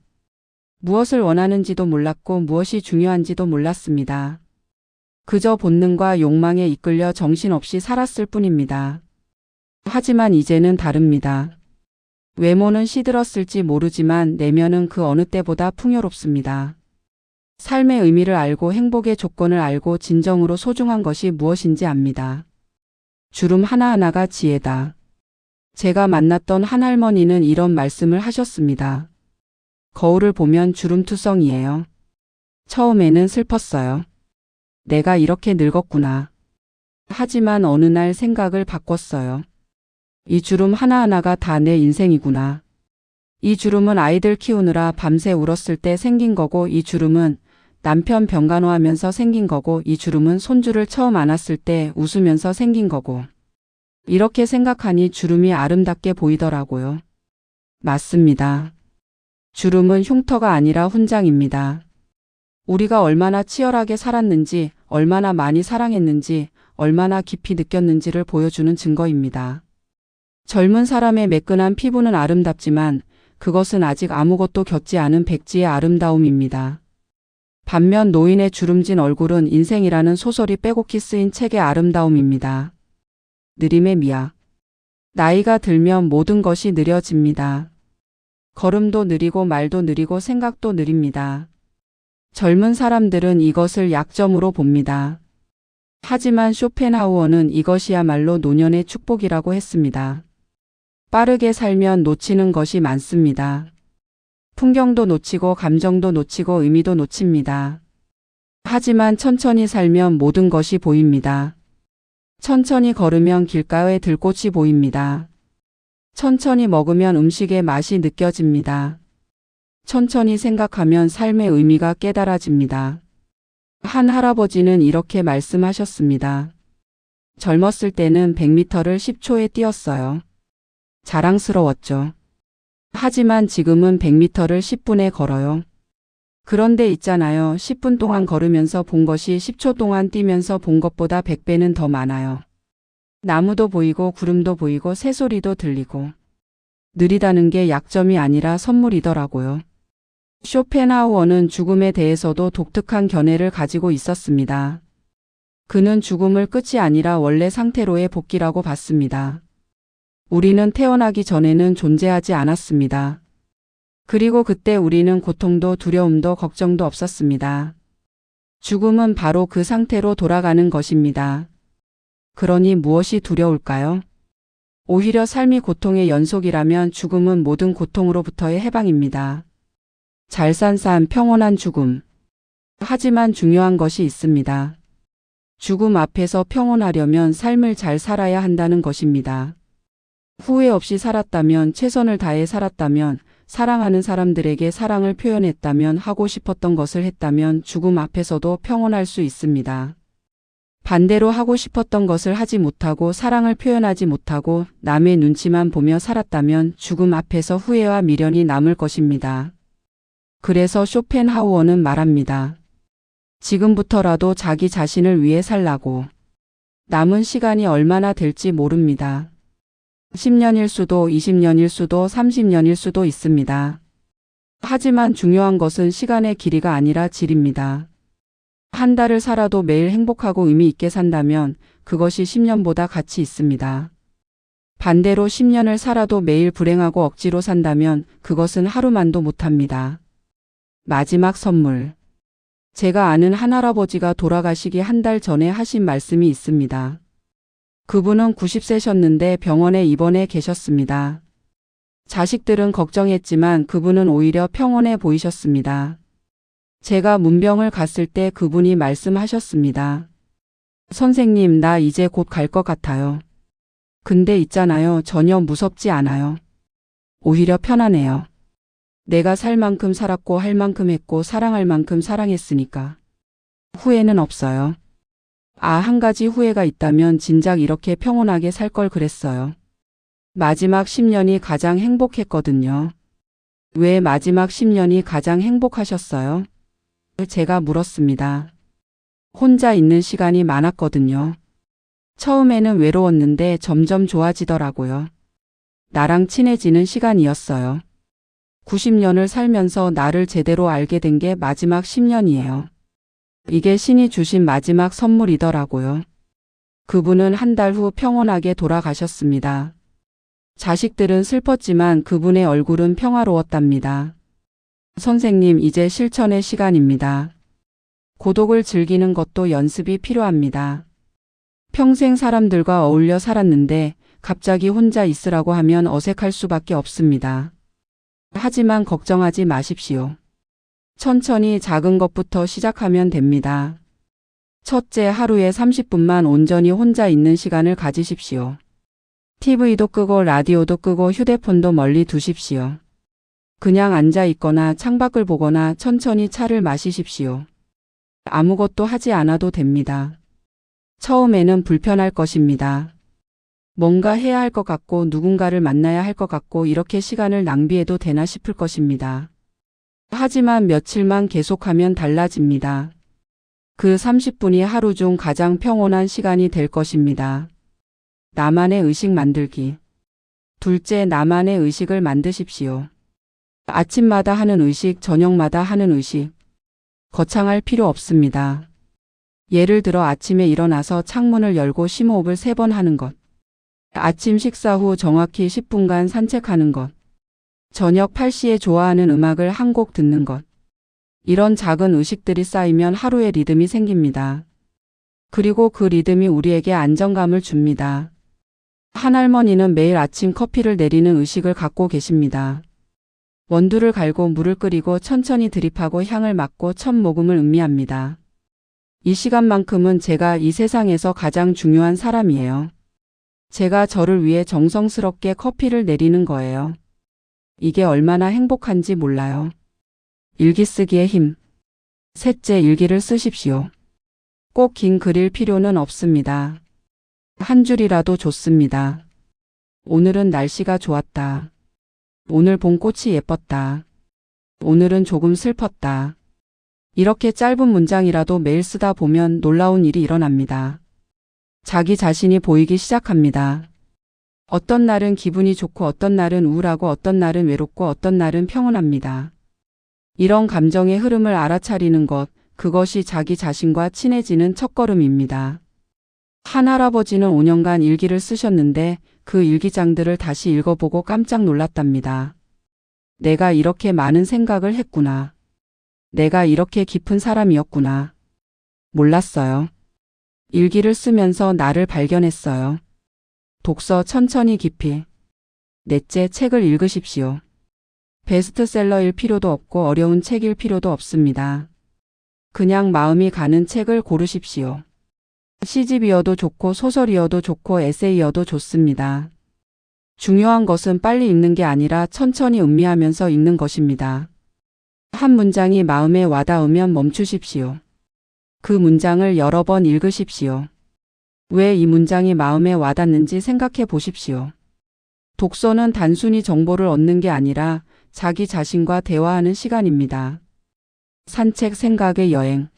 무엇을 원하는지도 몰랐고 무엇이 중요한지도 몰랐습니다. 그저 본능과 욕망에 이끌려 정신없이 살았을 뿐입니다. 하지만 이제는 다릅니다. 외모는 시들었을지 모르지만 내면은 그 어느 때보다 풍요롭습니다. 삶의 의미를 알고 행복의 조건을 알고 진정으로 소중한 것이 무엇인지 압니다. 주름 하나하나가 지혜다. 제가 만났던 한 할머니는 이런 말씀을 하셨습니다. 거울을 보면 주름투성이에요. 처음에는 슬펐어요. 내가 이렇게 늙었구나. 하지만 어느 날 생각을 바꿨어요. 이 주름 하나하나가 다 내 인생이구나. 이 주름은 아이들 키우느라 밤새 울었을 때 생긴 거고, 이 주름은 남편 병간호하면서 생긴 거고, 이 주름은 손주를 처음 안았을 때 웃으면서 생긴 거고. 이렇게 생각하니 주름이 아름답게 보이더라고요. 맞습니다. 주름은 흉터가 아니라 훈장입니다. 우리가 얼마나 치열하게 살았는지, 얼마나 많이 사랑했는지, 얼마나 깊이 느꼈는지를 보여주는 증거입니다. 젊은 사람의 매끈한 피부는 아름답지만 그것은 아직 아무것도 겪지 않은 백지의 아름다움입니다. 반면 노인의 주름진 얼굴은 인생이라는 소설이 빼곡히 쓰인 책의 아름다움입니다. 느림의 미학. 나이가 들면 모든 것이 느려집니다. 걸음도 느리고 말도 느리고 생각도 느립니다. 젊은 사람들은 이것을 약점으로 봅니다. 하지만 쇼펜하우어는 이것이야말로 노년의 축복이라고 했습니다. 빠르게 살면 놓치는 것이 많습니다. 풍경도 놓치고 감정도 놓치고 의미도 놓칩니다. 하지만 천천히 살면 모든 것이 보입니다. 천천히 걸으면 길가에 들꽃이 보입니다. 천천히 먹으면 음식의 맛이 느껴집니다. 천천히 생각하면 삶의 의미가 깨달아집니다. 한 할아버지는 이렇게 말씀하셨습니다. 젊었을 때는 100m를 10초에 뛰었어요. 자랑스러웠죠. 하지만 지금은 100m를 10분에 걸어요. 그런데 있잖아요. 10분 동안 걸으면서 본 것이 10초 동안 뛰면서 본 것보다 100배는 더 많아요. 나무도 보이고 구름도 보이고 새소리도 들리고. 느리다는 게 약점이 아니라 선물이더라고요. 쇼펜하우어는 죽음에 대해서도 독특한 견해를 가지고 있었습니다. 그는 죽음을 끝이 아니라 원래 상태로의 복귀라고 봤습니다. 우리는 태어나기 전에는 존재하지 않았습니다. 그리고 그때 우리는 고통도 두려움도 걱정도 없었습니다. 죽음은 바로 그 상태로 돌아가는 것입니다. 그러니 무엇이 두려울까요? 오히려 삶이 고통의 연속이라면 죽음은 모든 고통으로부터의 해방입니다. 잘 산 삶, 평온한 죽음. 하지만 중요한 것이 있습니다. 죽음 앞에서 평온하려면 삶을 잘 살아야 한다는 것입니다. 후회 없이 살았다면, 최선을 다해 살았다면, 사랑하는 사람들에게 사랑을 표현했다면, 하고 싶었던 것을 했다면 죽음 앞에서도 평온할 수 있습니다. 반대로 하고 싶었던 것을 하지 못하고 사랑을 표현하지 못하고 남의 눈치만 보며 살았다면 죽음 앞에서 후회와 미련이 남을 것입니다. 그래서 쇼펜하우어는 말합니다. 지금부터라도 자기 자신을 위해 살라고. 남은 시간이 얼마나 될지 모릅니다. 10년일 수도 20년일 수도 30년일 수도 있습니다. 하지만 중요한 것은 시간의 길이가 아니라 질입니다. 한 달을 살아도 매일 행복하고 의미 있게 산다면 그것이 10년보다 가치 있습니다. 반대로 10년을 살아도 매일 불행하고 억지로 산다면 그것은 하루만도 못합니다. 마지막 선물. 제가 아는 한 할아버지가 돌아가시기 한 달 전에 하신 말씀이 있습니다. 그분은 90세셨는데 병원에 입원해 계셨습니다. 자식들은 걱정했지만 그분은 오히려 평온해 보이셨습니다. 제가 문병을 갔을 때 그분이 말씀하셨습니다. 선생님, 나 이제 곧 갈 것 같아요. 근데 있잖아요. 전혀 무섭지 않아요. 오히려 편안해요. 내가 살 만큼 살았고 할 만큼 했고 사랑할 만큼 사랑했으니까. 후회는 없어요. 한 가지 후회가 있다면 진작 이렇게 평온하게 살 걸 그랬어요. 마지막 10년이 가장 행복했거든요. 왜 마지막 10년이 가장 행복하셨어요? 제가 물었습니다. 혼자 있는 시간이 많았거든요. 처음에는 외로웠는데 점점 좋아지더라고요. 나랑 친해지는 시간이었어요. 90년을 살면서 나를 제대로 알게 된 게 마지막 10년이에요. 이게 신이 주신 마지막 선물이더라고요. 그분은 한 달 후 평온하게 돌아가셨습니다. 자식들은 슬펐지만 그분의 얼굴은 평화로웠답니다. 선생님, 이제 실천의 시간입니다. 고독을 즐기는 것도 연습이 필요합니다. 평생 사람들과 어울려 살았는데 갑자기 혼자 있으라고 하면 어색할 수밖에 없습니다. 하지만 걱정하지 마십시오. 천천히 작은 것부터 시작하면 됩니다. 첫째, 하루에 30분만 온전히 혼자 있는 시간을 가지십시오. TV도 끄고 라디오도 끄고 휴대폰도 멀리 두십시오. 그냥 앉아 있거나 창밖을 보거나 천천히 차를 마시십시오. 아무것도 하지 않아도 됩니다. 처음에는 불편할 것입니다. 뭔가 해야 할 것 같고 누군가를 만나야 할 것 같고 이렇게 시간을 낭비해도 되나 싶을 것입니다. 하지만 며칠만 계속하면 달라집니다. 그 30분이 하루 중 가장 평온한 시간이 될 것입니다. 나만의 의식 만들기. 둘째, 나만의 의식을 만드십시오. 아침마다 하는 의식, 저녁마다 하는 의식. 거창할 필요 없습니다. 예를 들어 아침에 일어나서 창문을 열고 심호흡을 3번 하는 것. 아침 식사 후 정확히 10분간 산책하는 것. 저녁 8시에 좋아하는 음악을 한 곡 듣는 것. 이런 작은 의식들이 쌓이면 하루의 리듬이 생깁니다. 그리고 그 리듬이 우리에게 안정감을 줍니다. 한 할머니는 매일 아침 커피를 내리는 의식을 갖고 계십니다. 원두를 갈고 물을 끓이고 천천히 드립하고 향을 맡고 첫 모금을 음미합니다. 이 시간만큼은 제가 이 세상에서 가장 중요한 사람이에요. 제가 저를 위해 정성스럽게 커피를 내리는 거예요. 이게 얼마나 행복한지 몰라요. 일기 쓰기의 힘. 셋째, 일기를 쓰십시오. 꼭 긴 글일 필요는 없습니다. 한 줄이라도 좋습니다. 오늘은 날씨가 좋았다. 오늘 본 꽃이 예뻤다. 오늘은 조금 슬펐다. 이렇게 짧은 문장이라도 매일 쓰다 보면 놀라운 일이 일어납니다. 자기 자신이 보이기 시작합니다. 어떤 날은 기분이 좋고 어떤 날은 우울하고 어떤 날은 외롭고 어떤 날은 평온합니다. 이런 감정의 흐름을 알아차리는 것, 그것이 자기 자신과 친해지는 첫걸음입니다. 한 할아버지는 5년간 일기를 쓰셨는데 그 일기장들을 다시 읽어보고 깜짝 놀랐답니다. 내가 이렇게 많은 생각을 했구나. 내가 이렇게 깊은 사람이었구나. 몰랐어요. 일기를 쓰면서 나를 발견했어요. 독서 천천히 깊이. 넷째, 책을 읽으십시오. 베스트셀러일 필요도 없고 어려운 책일 필요도 없습니다. 그냥 마음이 가는 책을 고르십시오. 시집이어도 좋고 소설이어도 좋고 에세이여도 좋습니다. 중요한 것은 빨리 읽는 게 아니라 천천히 음미하면서 읽는 것입니다. 한 문장이 마음에 와닿으면 멈추십시오. 그 문장을 여러 번 읽으십시오. 왜 이 문장이 마음에 와닿는지 생각해 보십시오. 독서는 단순히 정보를 얻는 게 아니라 자기 자신과 대화하는 시간입니다. 산책, 생각의 여행.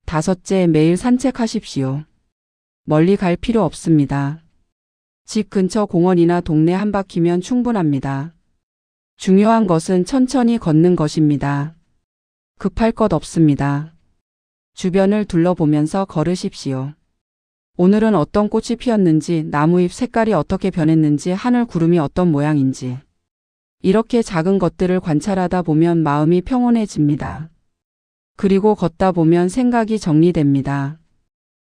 다섯째, 매일 산책하십시오. 멀리 갈 필요 없습니다. 집 근처 공원이나 동네 한 바퀴면 충분합니다. 중요한 것은 천천히 걷는 것입니다. 급할 것 없습니다. 주변을 둘러보면서 걸으십시오. 오늘은 어떤 꽃이 피었는지, 나무잎 색깔이 어떻게 변했는지, 하늘 구름이 어떤 모양인지. 이렇게 작은 것들을 관찰하다 보면 마음이 평온해집니다. 그리고 걷다 보면 생각이 정리됩니다.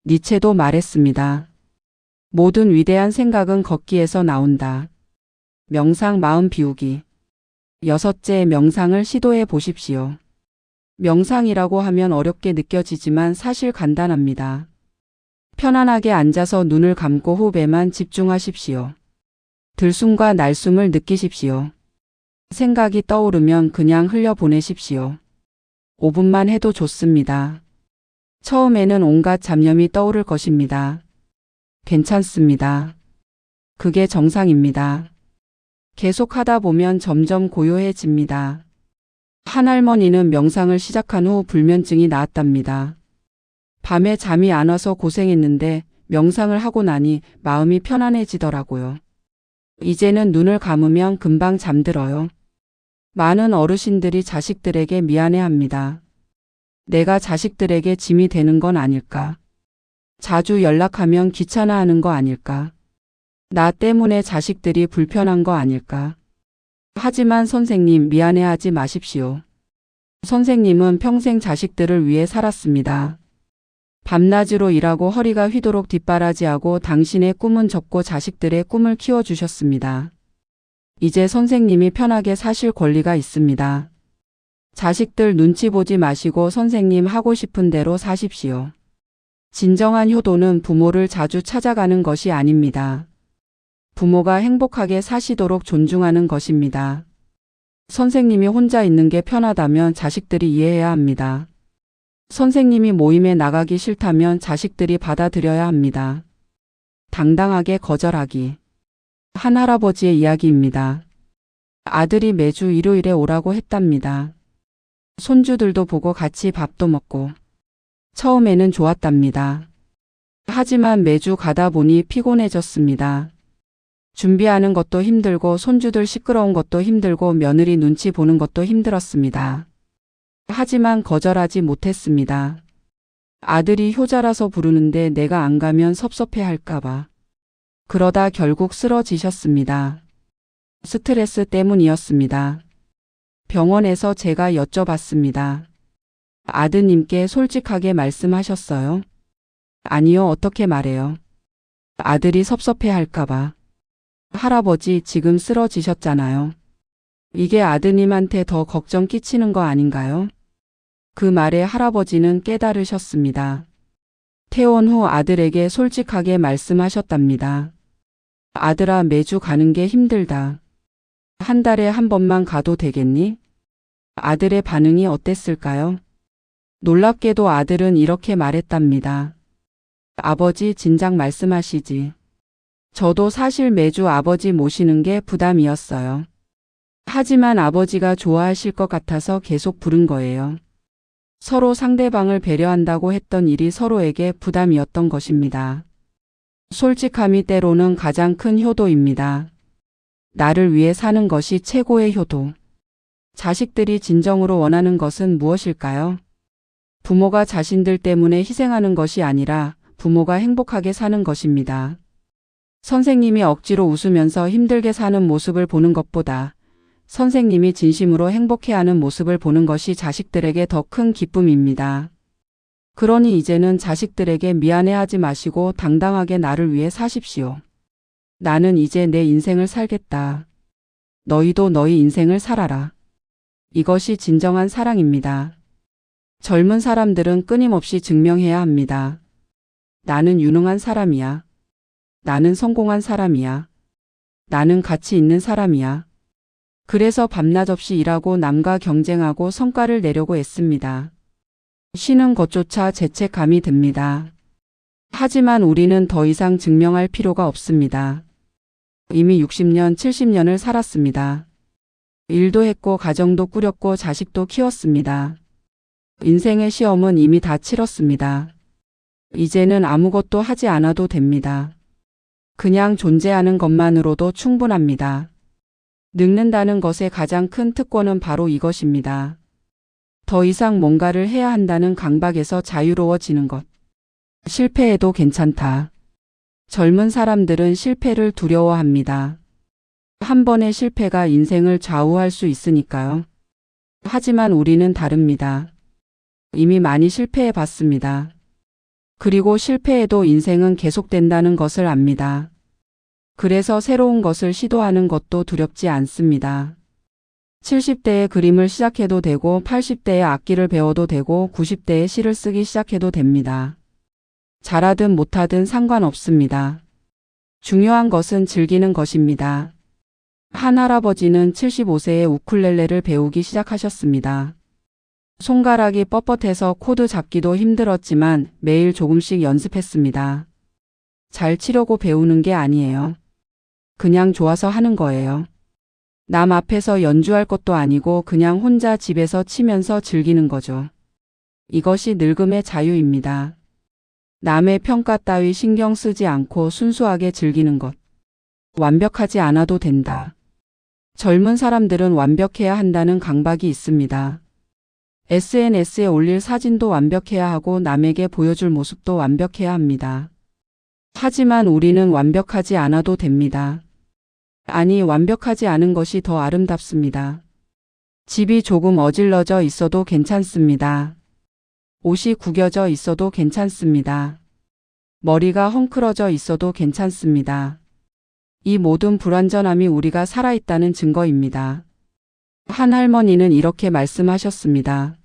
니체도 말했습니다. 모든 위대한 생각은 걷기에서 나온다. 명상, 마음 비우기. 여섯째, 명상을 시도해 보십시오. 명상이라고 하면 어렵게 느껴지지만 사실 간단합니다. 편안하게 앉아서 눈을 감고 호흡에만 집중하십시오. 들숨과 날숨을 느끼십시오. 생각이 떠오르면 그냥 흘려보내십시오. 5분만 해도 좋습니다. 처음에는 온갖 잡념이 떠오를 것입니다. 괜찮습니다. 그게 정상입니다. 계속 하다 보면 점점 고요해집니다. 한 할머니는 명상을 시작한 후 불면증이 나았답니다. 밤에 잠이 안 와서 고생했는데 명상을 하고 나니 마음이 편안해지더라고요. 이제는 눈을 감으면 금방 잠들어요. 많은 어르신들이 자식들에게 미안해합니다. 내가 자식들에게 짐이 되는 건 아닐까? 자주 연락하면 귀찮아하는 거 아닐까? 나 때문에 자식들이 불편한 거 아닐까? 하지만 선생님, 미안해하지 마십시오. 선생님은 평생 자식들을 위해 살았습니다. 밤낮으로 일하고 허리가 휘도록 뒷바라지하고 당신의 꿈은 접고 자식들의 꿈을 키워주셨습니다. 이제 선생님이 편하게 사실 권리가 있습니다. 자식들 눈치 보지 마시고 선생님 하고 싶은 대로 사십시오. 진정한 효도는 부모를 자주 찾아가는 것이 아닙니다. 부모가 행복하게 사시도록 존중하는 것입니다. 선생님이 혼자 있는 게 편하다면 자식들이 이해해야 합니다. 선생님이 모임에 나가기 싫다면 자식들이 받아들여야 합니다. 당당하게 거절하기. 한 할아버지의 이야기입니다. 아들이 매주 일요일에 오라고 했답니다. 손주들도 보고 같이 밥도 먹고. 처음에는 좋았답니다. 하지만 매주 가다 보니 피곤해졌습니다. 준비하는 것도 힘들고 손주들 시끄러운 것도 힘들고 며느리 눈치 보는 것도 힘들었습니다. 하지만 거절하지 못했습니다. 아들이 효자라서 부르는데 내가 안 가면 섭섭해할까봐. 그러다 결국 쓰러지셨습니다. 스트레스 때문이었습니다. 병원에서 제가 여쭤봤습니다. 아드님께 솔직하게 말씀하셨어요? 아니요, 어떻게 말해요? 아들이 섭섭해할까봐. 할아버지 지금 쓰러지셨잖아요. 이게 아드님한테 더 걱정 끼치는 거 아닌가요? 그 말에 할아버지는 깨달으셨습니다. 퇴원 후 아들에게 솔직하게 말씀하셨답니다. 아들아, 매주 가는 게 힘들다. 한 달에 한 번만 가도 되겠니? 아들의 반응이 어땠을까요? 놀랍게도 아들은 이렇게 말했답니다. 아버지, 진작 말씀하시지. 저도 사실 매주 아버지 모시는 게 부담이었어요. 하지만 아버지가 좋아하실 것 같아서 계속 부른 거예요. 서로 상대방을 배려한다고 했던 일이 서로에게 부담이었던 것입니다. 솔직함이 때로는 가장 큰 효도입니다. 나를 위해 사는 것이 최고의 효도. 자식들이 진정으로 원하는 것은 무엇일까요? 부모가 자신들 때문에 희생하는 것이 아니라 부모가 행복하게 사는 것입니다. 선생님이 억지로 웃으면서 힘들게 사는 모습을 보는 것보다 선생님이 진심으로 행복해하는 모습을 보는 것이 자식들에게 더 큰 기쁨입니다. 그러니 이제는 자식들에게 미안해하지 마시고 당당하게 나를 위해 사십시오. 나는 이제 내 인생을 살겠다. 너희도 너희 인생을 살아라. 이것이 진정한 사랑입니다. 젊은 사람들은 끊임없이 증명해야 합니다. 나는 유능한 사람이야. 나는 성공한 사람이야. 나는 가치 있는 사람이야. 그래서 밤낮 없이 일하고 남과 경쟁하고 성과를 내려고 애씁니다. 쉬는 것조차 죄책감이 듭니다. 하지만 우리는 더 이상 증명할 필요가 없습니다. 이미 60년, 70년을 살았습니다. 일도 했고 가정도 꾸렸고 자식도 키웠습니다. 인생의 시험은 이미 다 치렀습니다. 이제는 아무것도 하지 않아도 됩니다. 그냥 존재하는 것만으로도 충분합니다. 늙는다는 것의 가장 큰 특권은 바로 이것입니다. 더 이상 뭔가를 해야 한다는 강박에서 자유로워지는 것. 실패해도 괜찮다. 젊은 사람들은 실패를 두려워합니다. 한 번의 실패가 인생을 좌우할 수 있으니까요. 하지만 우리는 다릅니다. 이미 많이 실패해 봤습니다. 그리고 실패해도 인생은 계속된다는 것을 압니다. 그래서 새로운 것을 시도하는 것도 두렵지 않습니다. 70대에 그림을 시작해도 되고 80대에 악기를 배워도 되고 90대에 시를 쓰기 시작해도 됩니다. 잘하든 못하든 상관없습니다. 중요한 것은 즐기는 것입니다. 한 할아버지는 75세에 우쿨렐레를 배우기 시작하셨습니다. 손가락이 뻣뻣해서 코드 잡기도 힘들었지만 매일 조금씩 연습했습니다. 잘 치려고 배우는 게 아니에요. 그냥 좋아서 하는 거예요. 남 앞에서 연주할 것도 아니고 그냥 혼자 집에서 치면서 즐기는 거죠. 이것이 늙음의 자유입니다. 남의 평가 따위 신경 쓰지 않고 순수하게 즐기는 것. 완벽하지 않아도 된다. 젊은 사람들은 완벽해야 한다는 강박이 있습니다. SNS에 올릴 사진도 완벽해야 하고 남에게 보여줄 모습도 완벽해야 합니다. 하지만 우리는 완벽하지 않아도 됩니다. 아니, 완벽하지 않은 것이 더 아름답습니다. 집이 조금 어질러져 있어도 괜찮습니다. 옷이 구겨져 있어도 괜찮습니다. 머리가 헝클어져 있어도 괜찮습니다. 이 모든 불완전함이 우리가 살아있다는 증거입니다. 한 할머니는 이렇게 말씀하셨습니다.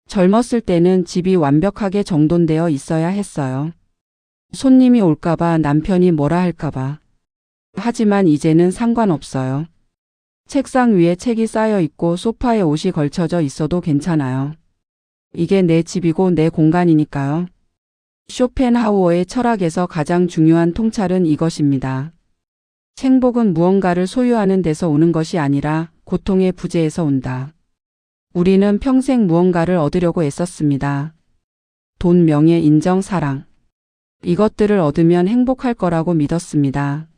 젊었을 때는 집이 완벽하게 정돈되어 있어야 했어요. 손님이 올까봐, 남편이 뭐라 할까봐. 하지만 이제는 상관없어요. 책상 위에 책이 쌓여 있고 소파에 옷이 걸쳐져 있어도 괜찮아요. 이게 내 집이고 내 공간이니까요. 쇼펜하우어의 철학에서 가장 중요한 통찰은 이것입니다. 행복은 무언가를 소유하는 데서 오는 것이 아니라 고통의 부재에서 온다. 우리는 평생 무언가를 얻으려고 애썼습니다. 돈, 명예, 인정, 사랑. 이것들을 얻으면 행복할 거라고 믿었습니다.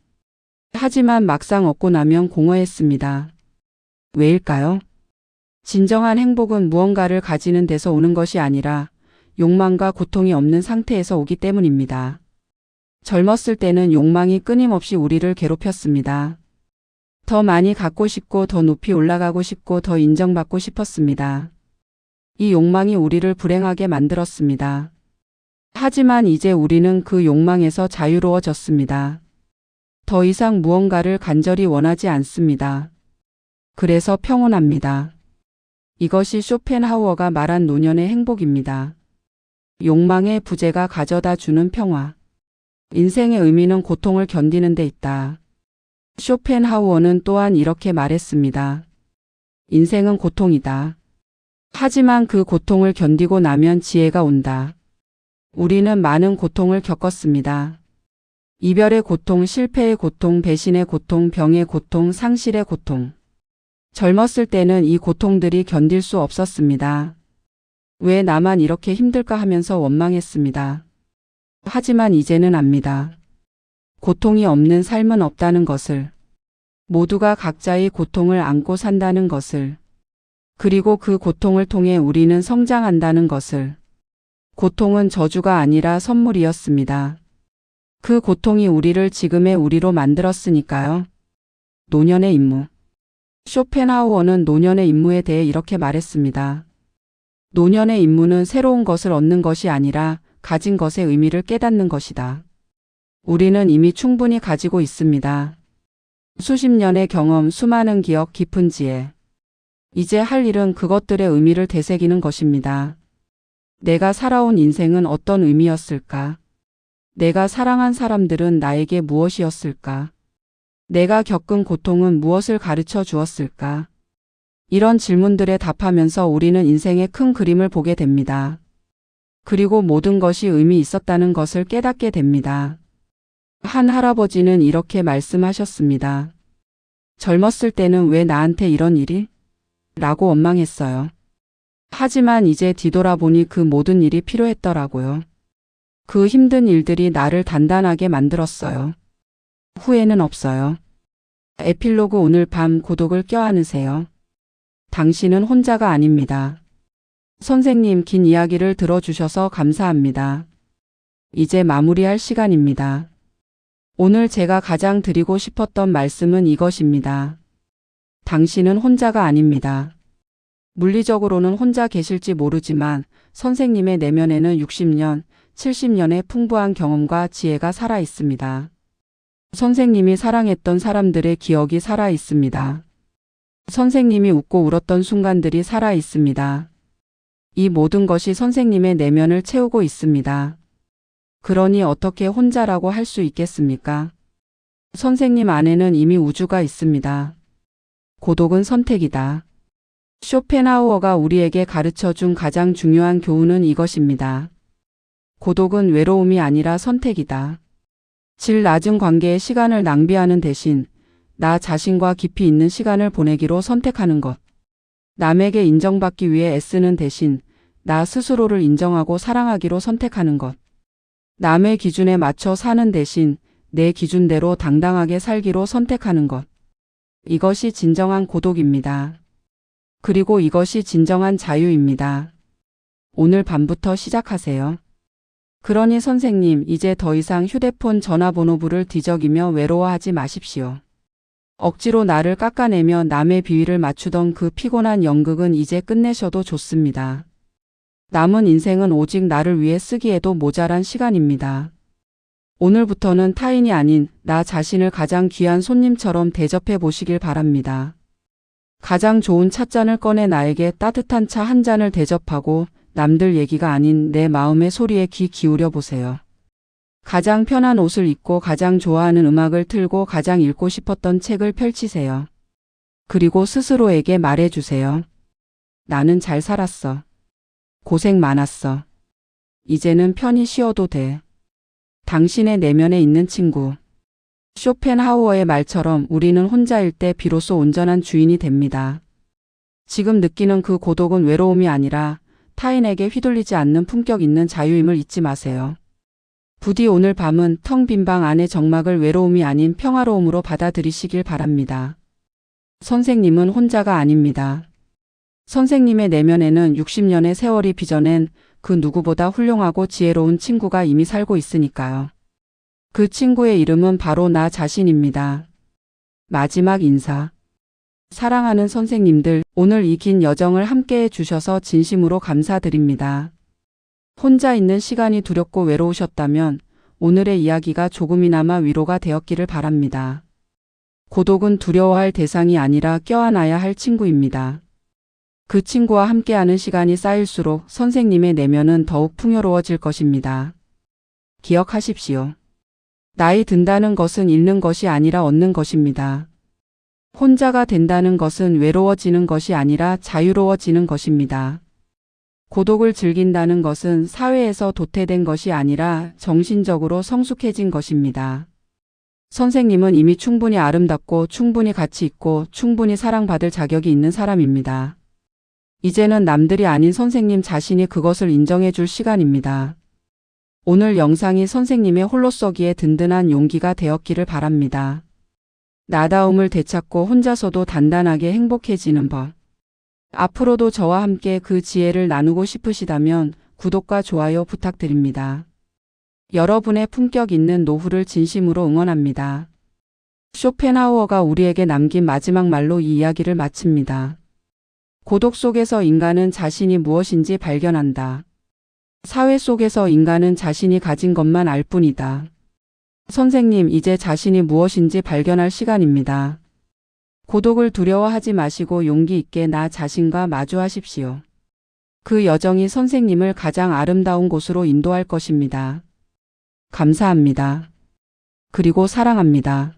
하지만 막상 얻고 나면 공허했습니다. 왜일까요? 진정한 행복은 무언가를 가지는 데서 오는 것이 아니라 욕망과 고통이 없는 상태에서 오기 때문입니다. 젊었을 때는 욕망이 끊임없이 우리를 괴롭혔습니다. 더 많이 갖고 싶고 더 높이 올라가고 싶고 더 인정받고 싶었습니다. 이 욕망이 우리를 불행하게 만들었습니다. 하지만 이제 우리는 그 욕망에서 자유로워졌습니다. 더 이상 무언가를 간절히 원하지 않습니다. 그래서 평온합니다. 이것이 쇼펜하우어가 말한 노년의 행복입니다. 욕망의 부재가 가져다 주는 평화. 인생의 의미는 고통을 견디는 데 있다. 쇼펜하우어는 또한 이렇게 말했습니다. 인생은 고통이다. 하지만 그 고통을 견디고 나면 지혜가 온다. 우리는 많은 고통을 겪었습니다. 이별의 고통, 실패의 고통, 배신의 고통, 병의 고통, 상실의 고통. 젊었을 때는 이 고통들이 견딜 수 없었습니다. 왜 나만 이렇게 힘들까 하면서 원망했습니다. 하지만 이제는 압니다. 고통이 없는 삶은 없다는 것을. 모두가 각자의 고통을 안고 산다는 것을. 그리고 그 고통을 통해 우리는 성장한다는 것을. 고통은 저주가 아니라 선물이었습니다. 그 고통이 우리를 지금의 우리로 만들었으니까요. 노년의 임무. 쇼펜하우어는 노년의 임무에 대해 이렇게 말했습니다. 노년의 임무는 새로운 것을 얻는 것이 아니라 가진 것의 의미를 깨닫는 것이다. 우리는 이미 충분히 가지고 있습니다. 수십 년의 경험, 수많은 기억, 깊은 지혜. 이제 할 일은 그것들의 의미를 되새기는 것입니다. 내가 살아온 인생은 어떤 의미였을까? 내가 사랑한 사람들은 나에게 무엇이었을까? 내가 겪은 고통은 무엇을 가르쳐 주었을까? 이런 질문들에 답하면서 우리는 인생의 큰 그림을 보게 됩니다. 그리고 모든 것이 의미 있었다는 것을 깨닫게 됩니다. 한 할아버지는 이렇게 말씀하셨습니다. 젊었을 때는 왜 나한테 이런 일이? 라고 원망했어요. 하지만 이제 뒤돌아보니 그 모든 일이 필요했더라고요. 그 힘든 일들이 나를 단단하게 만들었어요. 후회는 없어요. 에필로그. 오늘 밤 고독을 껴안으세요. 당신은 혼자가 아닙니다. 선생님, 긴 이야기를 들어주셔서 감사합니다. 이제 마무리할 시간입니다. 오늘 제가 가장 드리고 싶었던 말씀은 이것입니다. 당신은 혼자가 아닙니다. 물리적으로는 혼자 계실지 모르지만 선생님의 내면에는 60년, 70년의 풍부한 경험과 지혜가 살아 있습니다. 선생님이 사랑했던 사람들의 기억이 살아 있습니다. 선생님이 웃고 울었던 순간들이 살아 있습니다. 이 모든 것이 선생님의 내면을 채우고 있습니다. 그러니 어떻게 혼자라고 할 수 있겠습니까? 선생님 안에는 이미 우주가 있습니다. 고독은 선택이다. 쇼펜하우어가 우리에게 가르쳐준 가장 중요한 교훈은 이것입니다. 고독은 외로움이 아니라 선택이다. 질 낮은 관계에 시간을 낭비하는 대신 나 자신과 깊이 있는 시간을 보내기로 선택하는 것. 남에게 인정받기 위해 애쓰는 대신 나 스스로를 인정하고 사랑하기로 선택하는 것. 남의 기준에 맞춰 사는 대신 내 기준대로 당당하게 살기로 선택하는 것. 이것이 진정한 고독입니다. 그리고 이것이 진정한 자유입니다. 오늘 밤부터 시작하세요. 그러니 선생님, 이제 더 이상 휴대폰 전화번호부를 뒤적이며 외로워하지 마십시오. 억지로 나를 깎아내며 남의 비위를 맞추던 그 피곤한 연극은 이제 끝내셔도 좋습니다. 남은 인생은 오직 나를 위해 쓰기에도 모자란 시간입니다. 오늘부터는 타인이 아닌 나 자신을 가장 귀한 손님처럼 대접해 보시길 바랍니다. 가장 좋은 찻잔을 꺼내 나에게 따뜻한 차 한 잔을 대접하고 남들 얘기가 아닌 내 마음의 소리에 귀 기울여 보세요. 가장 편한 옷을 입고 가장 좋아하는 음악을 틀고 가장 읽고 싶었던 책을 펼치세요. 그리고 스스로에게 말해주세요. 나는 잘 살았어. 고생 많았어. 이제는 편히 쉬어도 돼. 당신의 내면에 있는 친구. 쇼펜하우어의 말처럼 우리는 혼자일 때 비로소 온전한 주인이 됩니다. 지금 느끼는 그 고독은 외로움이 아니라 타인에게 휘둘리지 않는 품격 있는 자유임을 잊지 마세요. 부디 오늘 밤은 텅 빈 방 안의 적막을 외로움이 아닌 평화로움으로 받아들이시길 바랍니다. 선생님은 혼자가 아닙니다. 선생님의 내면에는 60년의 세월이 빚어낸 그 누구보다 훌륭하고 지혜로운 친구가 이미 살고 있으니까요. 그 친구의 이름은 바로 나 자신입니다. 마지막 인사. 사랑하는 선생님들, 오늘 이 긴 여정을 함께해 주셔서 진심으로 감사드립니다. 혼자 있는 시간이 두렵고 외로우셨다면 오늘의 이야기가 조금이나마 위로가 되었기를 바랍니다. 고독은 두려워할 대상이 아니라 껴안아야 할 친구입니다. 그 친구와 함께하는 시간이 쌓일수록 선생님의 내면은 더욱 풍요로워질 것입니다. 기억하십시오. 나이 든다는 것은 잃는 것이 아니라 얻는 것입니다. 혼자가 된다는 것은 외로워지는 것이 아니라 자유로워지는 것입니다. 고독을 즐긴다는 것은 사회에서 도태된 것이 아니라 정신적으로 성숙해진 것입니다. 선생님은 이미 충분히 아름답고 충분히 가치 있고 충분히 사랑받을 자격이 있는 사람입니다. 이제는 남들이 아닌 선생님 자신이 그것을 인정해 줄 시간입니다. 오늘 영상이 선생님의 홀로 쏘기에 든든한 용기가 되었기를 바랍니다. 나다움을 되찾고 혼자서도 단단하게 행복해지는 법. 앞으로도 저와 함께 그 지혜를 나누고 싶으시다면 구독과 좋아요 부탁드립니다. 여러분의 품격 있는 노후를 진심으로 응원합니다. 쇼펜하우어가 우리에게 남긴 마지막 말로 이 이야기를 마칩니다. 고독 속에서 인간은 자신이 무엇인지 발견한다. 사회 속에서 인간은 자신이 가진 것만 알 뿐이다. 선생님, 이제 자신이 무엇인지 발견할 시간입니다. 고독을 두려워하지 마시고 용기 있게 나 자신과 마주하십시오. 그 여정이 선생님을 가장 아름다운 곳으로 인도할 것입니다. 감사합니다. 그리고 사랑합니다.